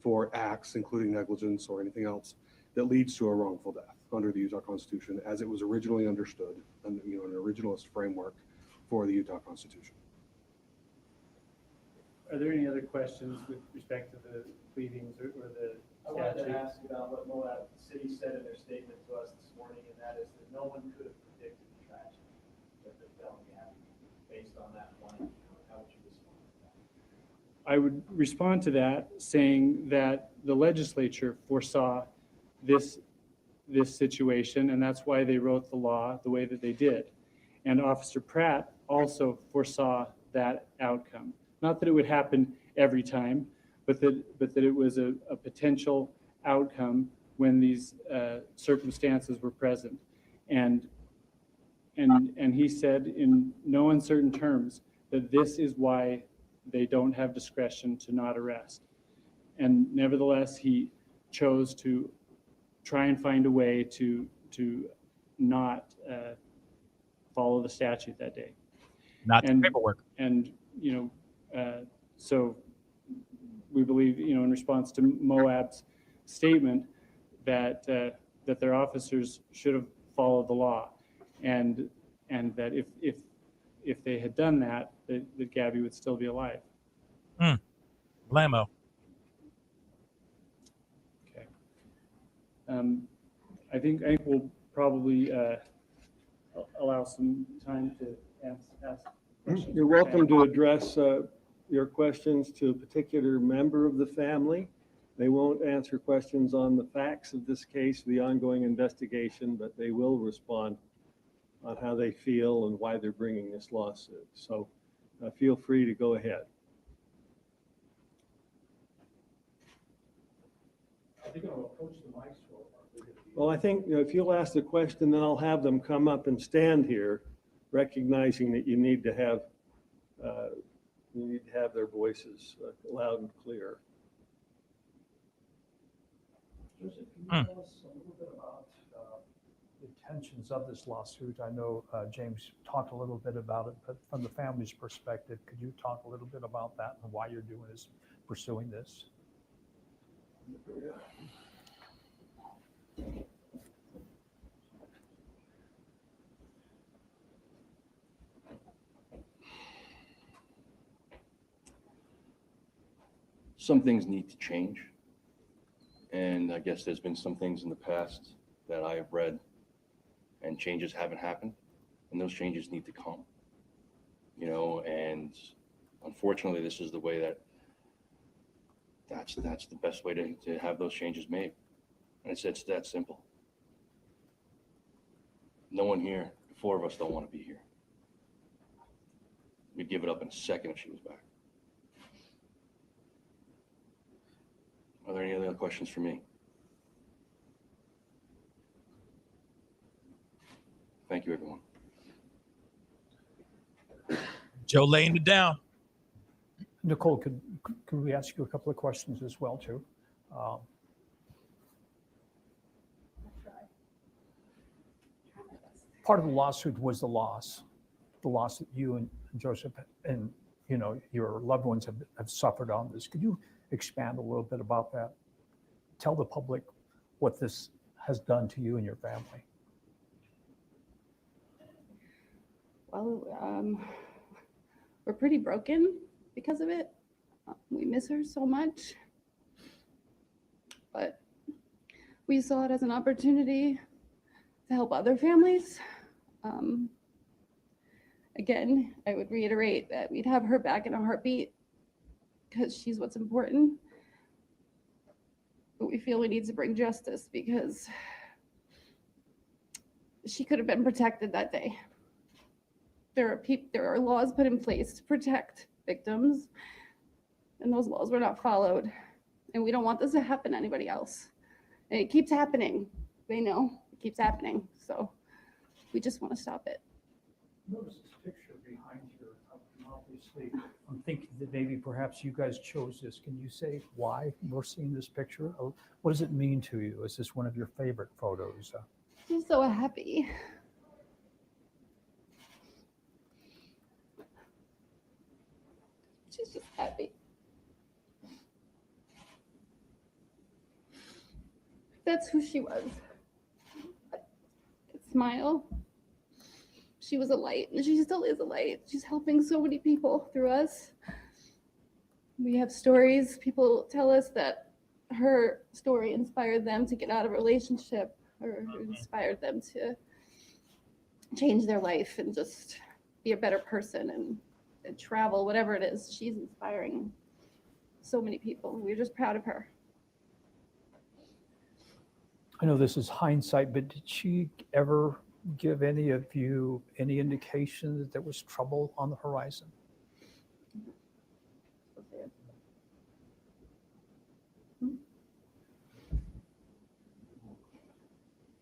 for acts, including negligence or anything else, that leads to a wrongful death under the Utah Constitution as it was originally understood, and an originalist framework for the Utah Constitution. Are there any other questions with respect to the pleadings or the statute? I wanted to ask about what Moab City said in their statement to us this morning, and that is that no one could have predicted the tragedy that befell Gabby. Based on that point, how would you respond to that? I would respond to that saying that the legislature foresaw this situation, and that's why they wrote the law the way that they did. And Officer Pratt also foresaw that outcome. Not that it would happen every time, but that it was a potential outcome when these circumstances were present. And he said in no uncertain terms that this is why they don't have discretion to not arrest. And nevertheless, he chose to try and find a way to not follow the statute that day. Not the And- paperwork. And, so we believe, in response to Moab's statement that that their officers should have followed the law, and that if they had done that, that Gabby would still be alive. Blammo. Okay. I think we'll probably allow some time to ask questions. You're welcome to address your questions to a particular member of the family. They won't answer questions on the facts of this case, the ongoing investigation, but they will respond on how they feel and why they're bringing this lawsuit. So feel free to go ahead. Are they going to approach the mics or are they going to be? Well, I think if you'll ask the question, then I'll have them come up and stand here, recognizing that you need to have their voices loud and clear. Joseph, can you tell us a little bit about the intentions of this lawsuit? I know James talked a little bit about it, but from the family's perspective, could you talk a little bit about that and why you're pursuing this? Some things need to change. And I guess there's been some things in the past that I have read and changes haven't happened. And those changes need to come, and unfortunately, this is the way that's the best way to have those changes made. And it's that simple. No one here, the four of us don't want to be here. We'd give it up in a second if she was back. Are there any other questions for me? Thank you, everyone. Joe laying it down. Nicole, could we ask you a couple of questions as well, too? Part of the lawsuit was the loss that you and Joseph and your loved ones have suffered on this. Could you expand a little bit about that? Tell the public what this has done to you and your family. Well, we're pretty broken because of it. We miss her so much, but we saw it as an opportunity to help other families. Again, I would reiterate that we'd have her back in a heartbeat because she's what's important. But we feel we need to bring justice because she could have been protected that day. There are laws put in place to protect victims, and those laws were not followed. And we don't want this to happen to anybody else. And it keeps happening. They know it keeps happening. So we just want to stop it. Notice this picture behind here. Obviously, I'm thinking that maybe perhaps you guys chose this. Can you say why we're seeing this picture? What does it mean to you? Is this one of your favorite photos? I'm so happy. She's just happy. That's who she was. That smile. She was a light, and she still is a light. She's helping so many people through us. We have stories. People tell us that her story inspired them to get out of a relationship or inspired them to change their life and just be a better person and travel, whatever it is. She's inspiring so many people. We're just proud of her. I know this is hindsight, but did she ever give any of you any indication that there was trouble on the horizon?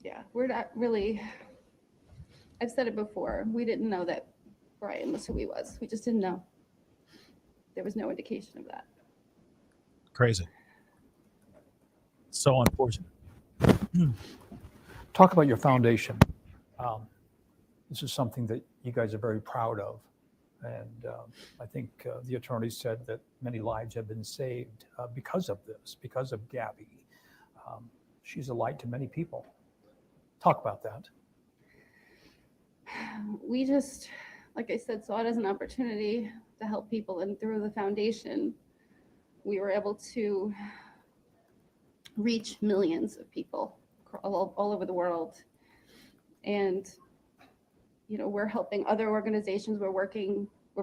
Yeah, we're not really, I've said it before, we didn't know that Brian was who he was. We just didn't know. There was no indication of that. Crazy. So unfortunate. Talk about your foundation. This is something that you guys are very proud of. And I think the attorney said that many lives have been saved because of this, because of Gabby. She's a light to many people. Talk about that. We just, like I said, saw it as an opportunity to help people. And through the foundation, we were able to reach millions of people all over the world. And, you know, we're helping other organizations. We're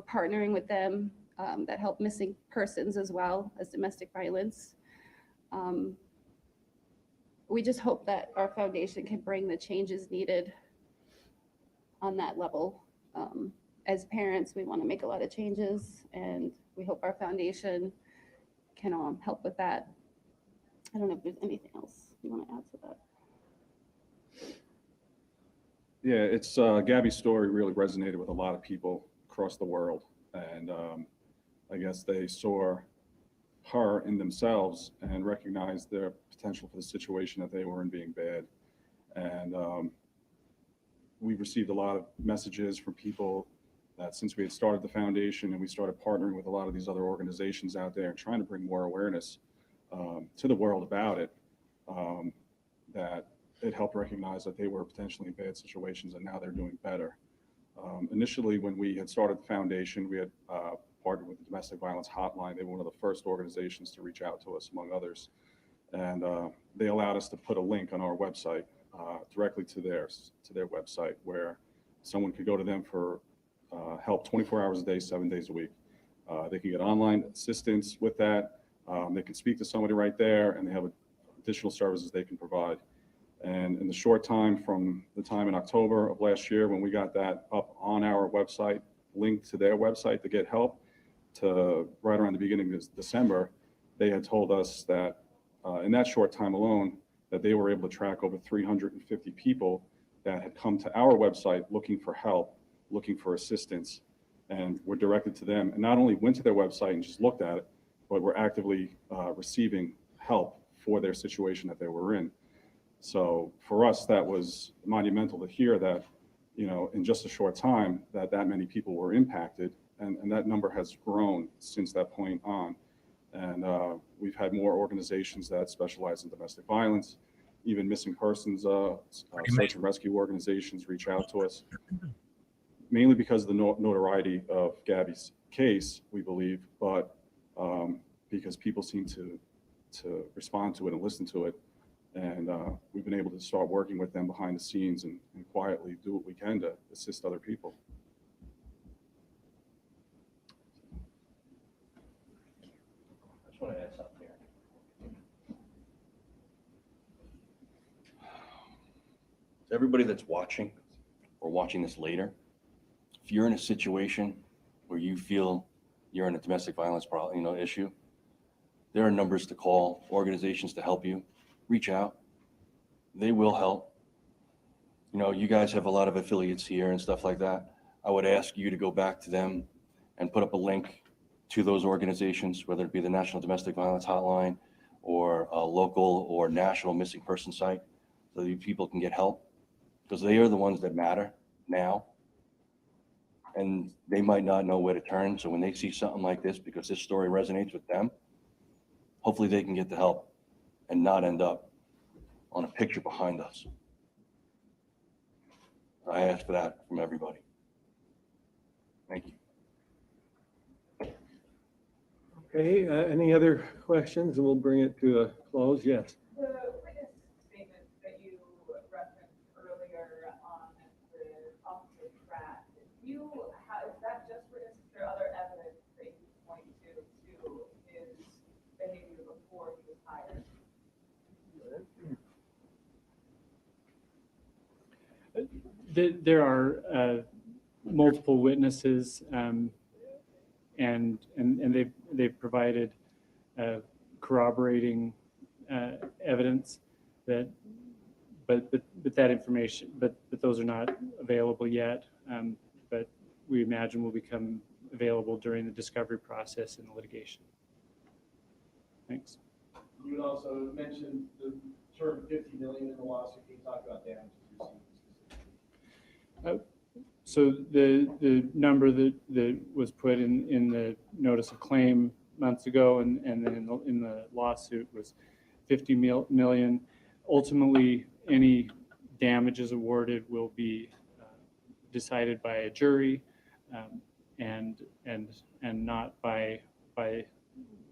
partnering with them that help missing persons as well as domestic violence. We just hope that our foundation can bring the changes needed on that level. As parents, we want to make a lot of changes, and we hope our foundation can help with that. I don't know if there's anything else you want to add to that. Yeah, it's Gabby's story really resonated with a lot of people across the world, and I guess they saw her in themselves and recognized their potential for the situation that they were in being bad. And we received a lot of messages from people that since we had started the foundation and we started partnering with a lot of these other organizations out there and trying to bring more awareness to the world about it, that it helped recognize that they were potentially in bad situations and now they're doing better. Initially, when we had started the foundation, we had partnered with the Domestic Violence Hotline. They were one of the first organizations to reach out to us, among others. And they allowed us to put a link on our website directly to their website, where someone could go to them for help 24 hours a day, 7 days a week. They can get online assistance with that. They can speak to somebody right there, and they have additional services they can provide. And in the short time from the time in October of last year, when we got that up on our website, linked to their website to get help, to right around the beginning of December, they had told us that in that short time alone, that they were able to track over 350 people that had come to our website looking for help, looking for assistance, and were directed to them. And not only went to their website and just looked at it, but were actively receiving help for their situation that they were in. So for us, that was monumental to hear that, you know, in just a short time, that many people were impacted, and that number has grown since that point on. And we've had more organizations that specialize in domestic violence, even missing persons, search and rescue organizations reach out to us, mainly because of the notoriety of Gabby's case, we believe, but because people seem to respond to it and listen to it. And we've been able to start working with them behind the scenes and quietly do what we can to assist other people. I just want to add something here. To everybody that's watching or watching this later, if you're in a situation where you feel you're in a domestic violence problem, issue, there are numbers to call, organizations to help you. Reach out. They will help. You guys have a lot of affiliates here and stuff like that. I would ask you to go back to them and put up a link to those organizations, whether it be the National Domestic Violence Hotline or a local or national missing person site, so that people can get help, because they are the ones that matter now. And they might not know where to turn. So when they see something like this, because this story resonates with them, hopefully they can get the help and not end up on a picture behind us. I ask for that from everybody. Thank you. Okay, any other questions? And we'll bring it to a close. Yes. The witness statement that you referenced earlier on the officer track, is that just witness or other evidence that you point to his behavior before he was hired? There are multiple witnesses, and they've provided corroborating evidence but that information, but those are not available yet. But we imagine will become available during the discovery process in the litigation. Thanks. You had also mentioned the term 50 million in the lawsuit. Can you talk about damages received specifically? So the number that was put in the notice of claim months ago and then in the lawsuit was 50 million. Ultimately, any damages awarded will be decided by a jury and not by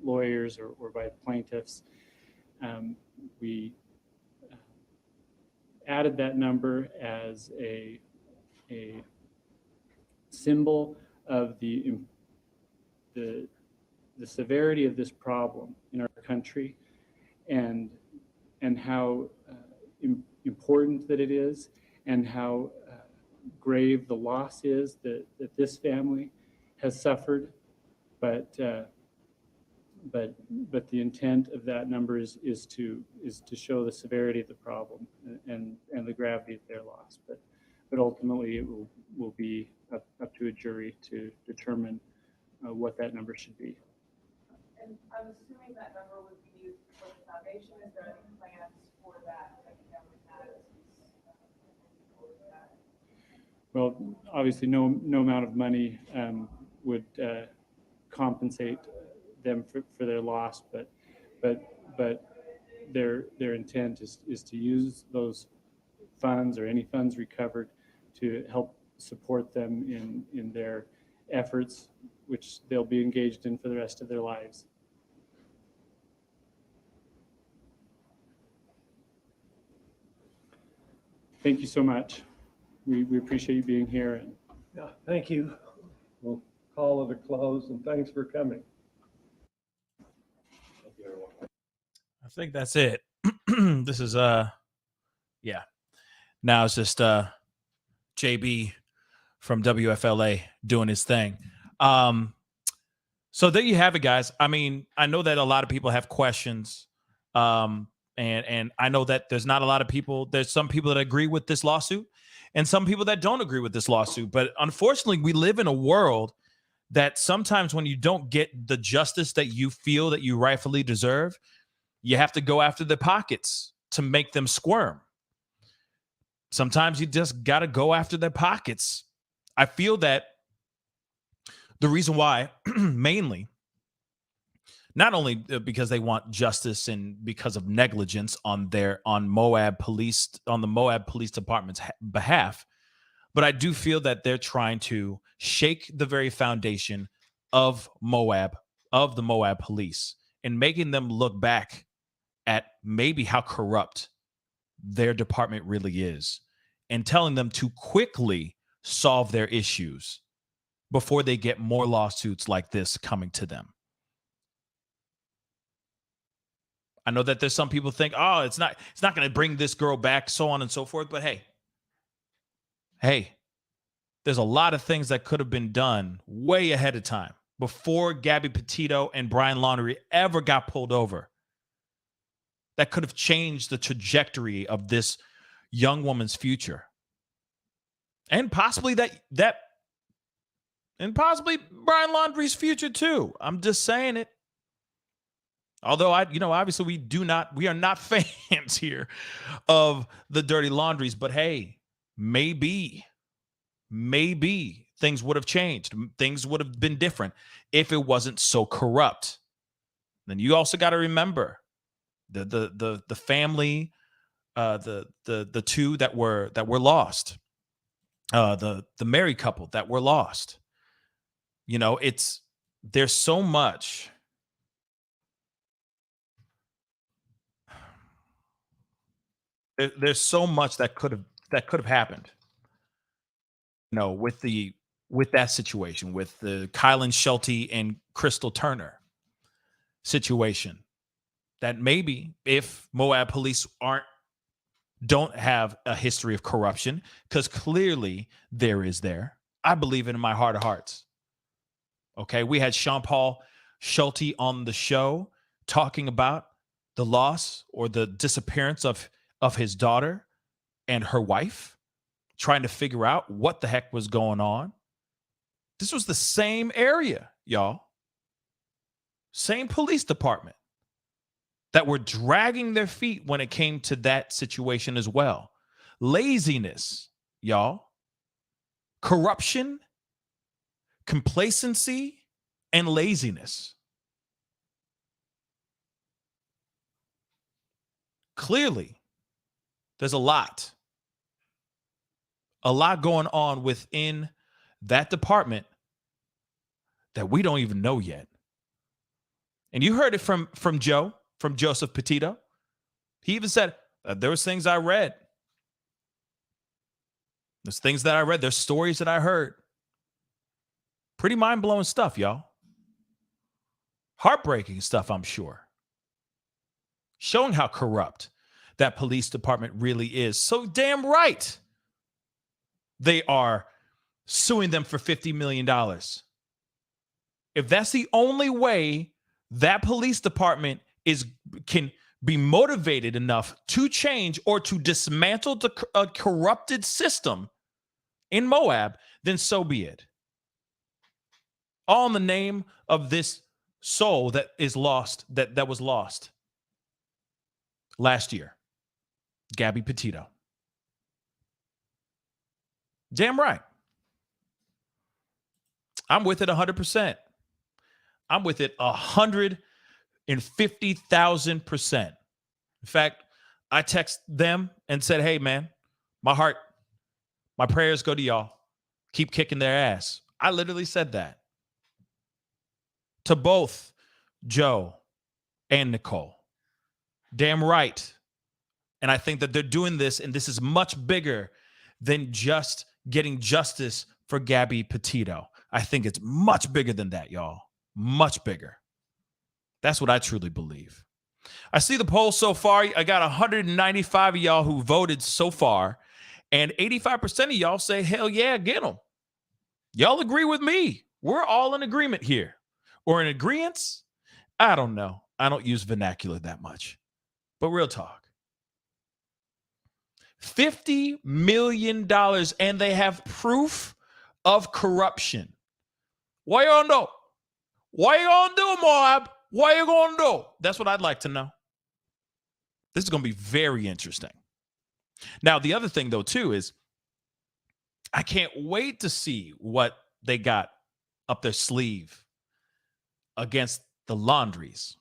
lawyers or by plaintiffs. We added that number as a symbol of the severity of this problem in our country and how important that it is and how grave the loss is that this family has suffered. But the intent of that number is to show the severity of the problem and the gravity of their loss. But ultimately, it will be up to a jury to determine what that number should be. And I'm assuming that number would be used for the foundation. Is there any plans for that that the family has? Well, obviously, no amount of money would compensate them for their loss, but their intent is to use those funds or any funds recovered to help support them in their efforts, which they'll be engaged in for the rest of their lives. Thank you so much. We appreciate you being here. And Yeah, thank you. We'll call it a close, and thanks for coming. I think that's it. This is yeah. Now it's just JB from WFLA doing his thing. So there you have it, guys. I mean, I know that a lot of people have questions. And I know that there's not a lot of people. There's some people that agree with this lawsuit and some people that don't agree with this lawsuit. But unfortunately, we live in a world that sometimes when you don't get the justice that you feel that you rightfully deserve, you have to go after the pockets to make them squirm. Sometimes you just got to go after their pockets. I feel that the reason why, mainly, not only because they want justice and because of negligence on the Moab Police Department's behalf, but I do feel that they're trying to shake the very foundation of Moab, of the Moab police, and making them look back at maybe how corrupt their department really is and telling them to quickly solve their issues before they get more lawsuits like this coming to them. I know that there's some people think, oh, it's not going to bring this girl back, so on and so forth. But hey, there's a lot of things that could have been done way ahead of time before Gabby Petito and Brian Laundrie ever got pulled over. That could have changed the trajectory of this young woman's future. And possibly possibly Brian Laundrie's future too. I'm just saying it. Although obviously we are not fans here of the dirty laundries, but hey, maybe things would have changed. Things would have been different if it wasn't so corrupt. Then you also got to remember the family, the two that were lost, the married couple that were lost. There's so much. There's so much that could have happened. With that situation, with the Kylan Schulte and Crystal Turner situation, that maybe if Moab police don't have a history of corruption, because clearly there is there. I believe it in my heart of hearts. Okay, we had Sean Paul Schulte on the show talking about the loss or the disappearance of his daughter and her wife, trying to figure out what the heck was going on. This was the same area, y'all. Same police department that were dragging their feet when it came to that situation as well. Laziness, y'all. Corruption, complacency, and laziness. Clearly, there's a lot going on within that department that we don't even know yet. And you heard it from Joseph Petito. He even said, there was things I read. There's things that I read. There's stories that I heard. Pretty mind-blowing stuff, y'all. Heartbreaking stuff, I'm sure. Showing how corrupt that police department really is. So damn right they are suing them for $50 million. If that's the only way that police department can be motivated enough to change or to dismantle a corrupted system in Moab, then so be it. All in the name of this soul that is lost, that was lost last year. Gabby Petito. Damn right. I'm with it 100%. I'm with it 150,000%. In fact, I text them and said, hey, man, my prayers go to y'all. Keep kicking their ass. I literally said that to both Joe and Nicole. Damn right. And I think that they're doing this, and this is much bigger than just getting justice for Gabby Petito. I think it's much bigger than that, y'all. Much bigger. That's what I truly believe. I see the poll so far. I got 195 of y'all who voted so far, and 85% of y'all say, hell yeah, get them. Y'all agree with me. We're all in agreement here. Or in agreement? I don't know. I don't use vernacular that much. But real talk. $50 million, and they have proof of corruption. What you gonna do? What you gonna do, Moab? What you gonna do? That's what I'd like to know. This is gonna be very interesting. Now, the other thing, though, too, is I can't wait to see what they got up their sleeve against the Laundries.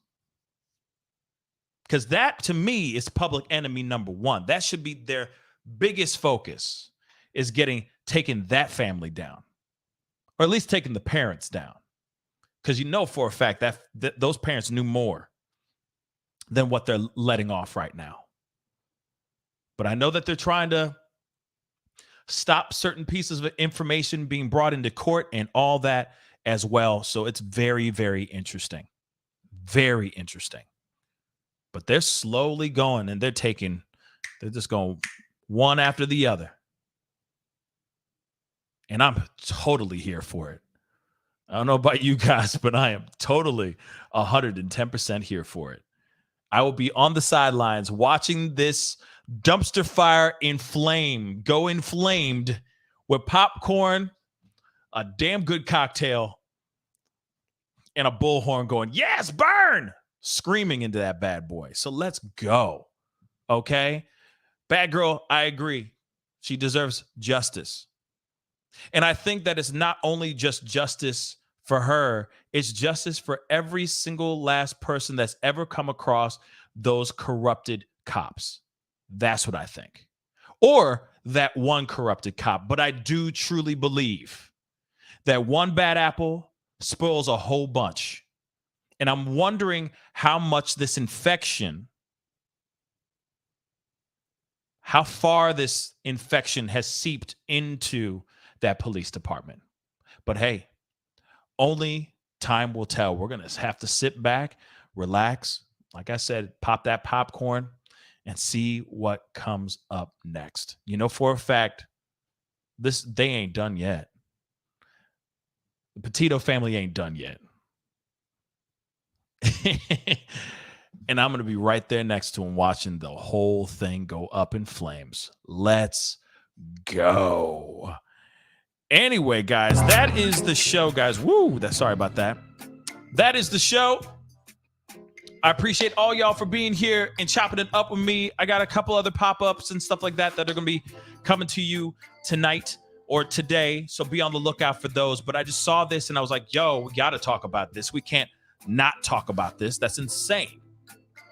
Because that, to me, is public enemy number one. That should be their biggest focus, is taking that family down. Or at least taking the parents down. Because you know for a fact that those parents knew more than what they're letting off right now. But I know that they're trying to stop certain pieces of information being brought into court and all that as well. So it's very, very interesting. Very interesting. But they're slowly going, and they're just going one after the other. And I'm totally here for it. I don't know about you guys, but I am totally 110% here for it. I will be on the sidelines watching this dumpster fire go inflamed with popcorn, a damn good cocktail, and a bullhorn going, yes, burn! Screaming into that bad boy. So let's go. Okay? Bad girl, I agree. She deserves justice. And I think that it's not only just justice for her, it's justice for every single last person that's ever come across those corrupted cops. That's what I think. Or that one corrupted cop. But I do truly believe that one bad apple spoils a whole bunch. And I'm wondering how much this infection, how far this infection has seeped into that police department. But hey, only time will tell. We're going to have to sit back, relax. Like I said, pop that popcorn and see what comes up next. You know, for a fact, they ain't done yet. The Petito family ain't done yet. And I'm going to be right there next to him watching the whole thing go up in flames. Let's go. Anyway, guys, that is the show, guys. Woo, sorry about that. That is the show. I appreciate all y'all for being here and chopping it up with me. I got a couple other pop-ups and stuff like that that are going to be coming to you tonight or today, so be on the lookout for those. But I just saw this and I was like, yo, we got to talk about this. We can't not talk about this. That's insane,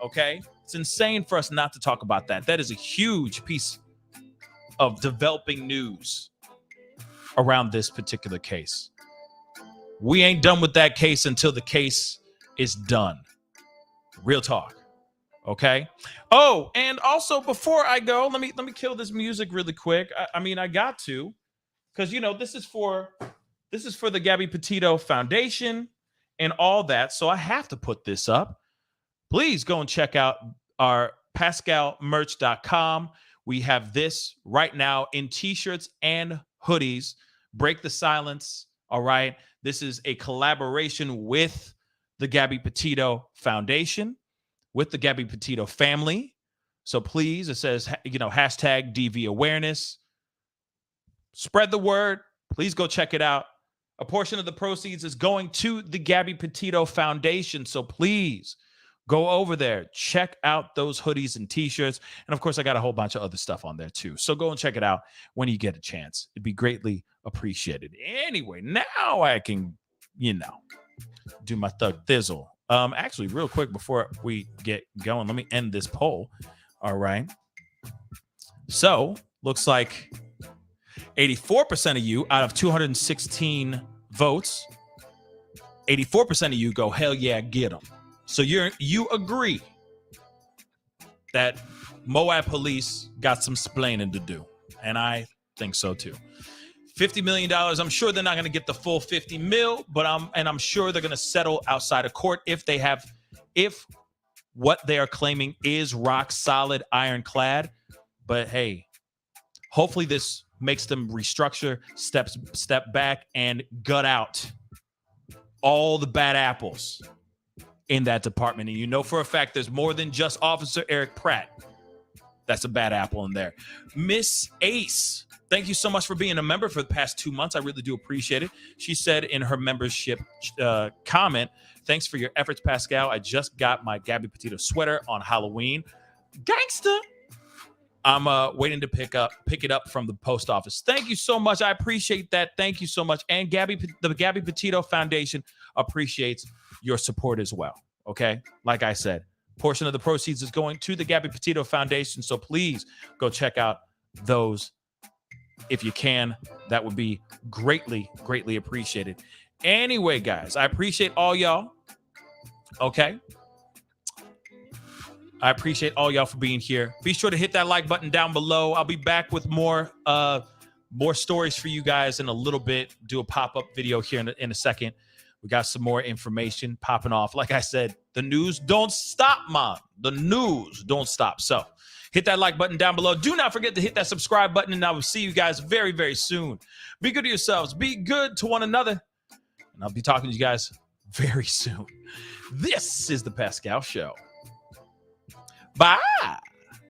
okay? It's insane for us not to talk about that. That is a huge piece of developing news around this particular case. We ain't done with that case until the case is done. Real talk. Okay. Oh, and also before I go, let me kill this music really quick. I mean, I got to, because this is for the Gabby Petito Foundation and all that. So I have to put this up. Please go and check out our pascalmerch.com. We have this right now in t-shirts and hoodies. Break the silence. All right. This is a collaboration with the Gabby Petito Foundation, with the Gabby Petito family. So please, it says, hashtag DV awareness. Spread the word. Please go check it out. A portion of the proceeds is going to the Gabby Petito Foundation. So please go over there. Check out those hoodies and t-shirts. And of course, I got a whole bunch of other stuff on there too. So go and check it out when you get a chance. It'd be greatly appreciated. Anyway, now I can, do my thug thizzle. Actually, real quick before we get going, let me end this poll. All right. So looks like 84% of you out of 216 votes, 84% of you go, hell yeah, get them. So you agree that Moab police got some splaining to do. And I think so too. $50 million. I'm sure they're not going to get the full 50 mil, but I'm sure they're going to settle outside of court if what they are claiming is rock solid, ironclad. But hey, hopefully this makes them restructure, step back, and gut out all the bad apples in that department. And for a fact there's more than just Officer Eric Pratt. That's a bad apple in there. Miss Ace, thank you so much for being a member for the past 2 months. I really do appreciate it. She said in her membership comment, thanks for your efforts, Pascal. I just got my Gabby Petito sweater on Halloween. Gangsta. I'm waiting to pick it up from the post office. Thank you so much. I appreciate that. Thank you so much. And the Gabby Petito Foundation appreciates your support as well. Okay? Like I said, portion of the proceeds is going to the Gabby Petito Foundation. So please go check out those if you can. That would be greatly, greatly appreciated. Anyway, guys, I appreciate all y'all. Okay? I appreciate all y'all for being here. Be sure to hit that like button down below. I'll be back with more stories for you guys in a little bit. Do a pop-up video here in a second. We got some more information popping off. Like I said, the news don't stop, Mom. The news don't stop. So hit that like button down below. Do not forget to hit that subscribe button, and I will see you guys very, very soon. Be good to yourselves. Be good to one another. And I'll be talking to you guys very soon. This is The Pascal Show. Bye.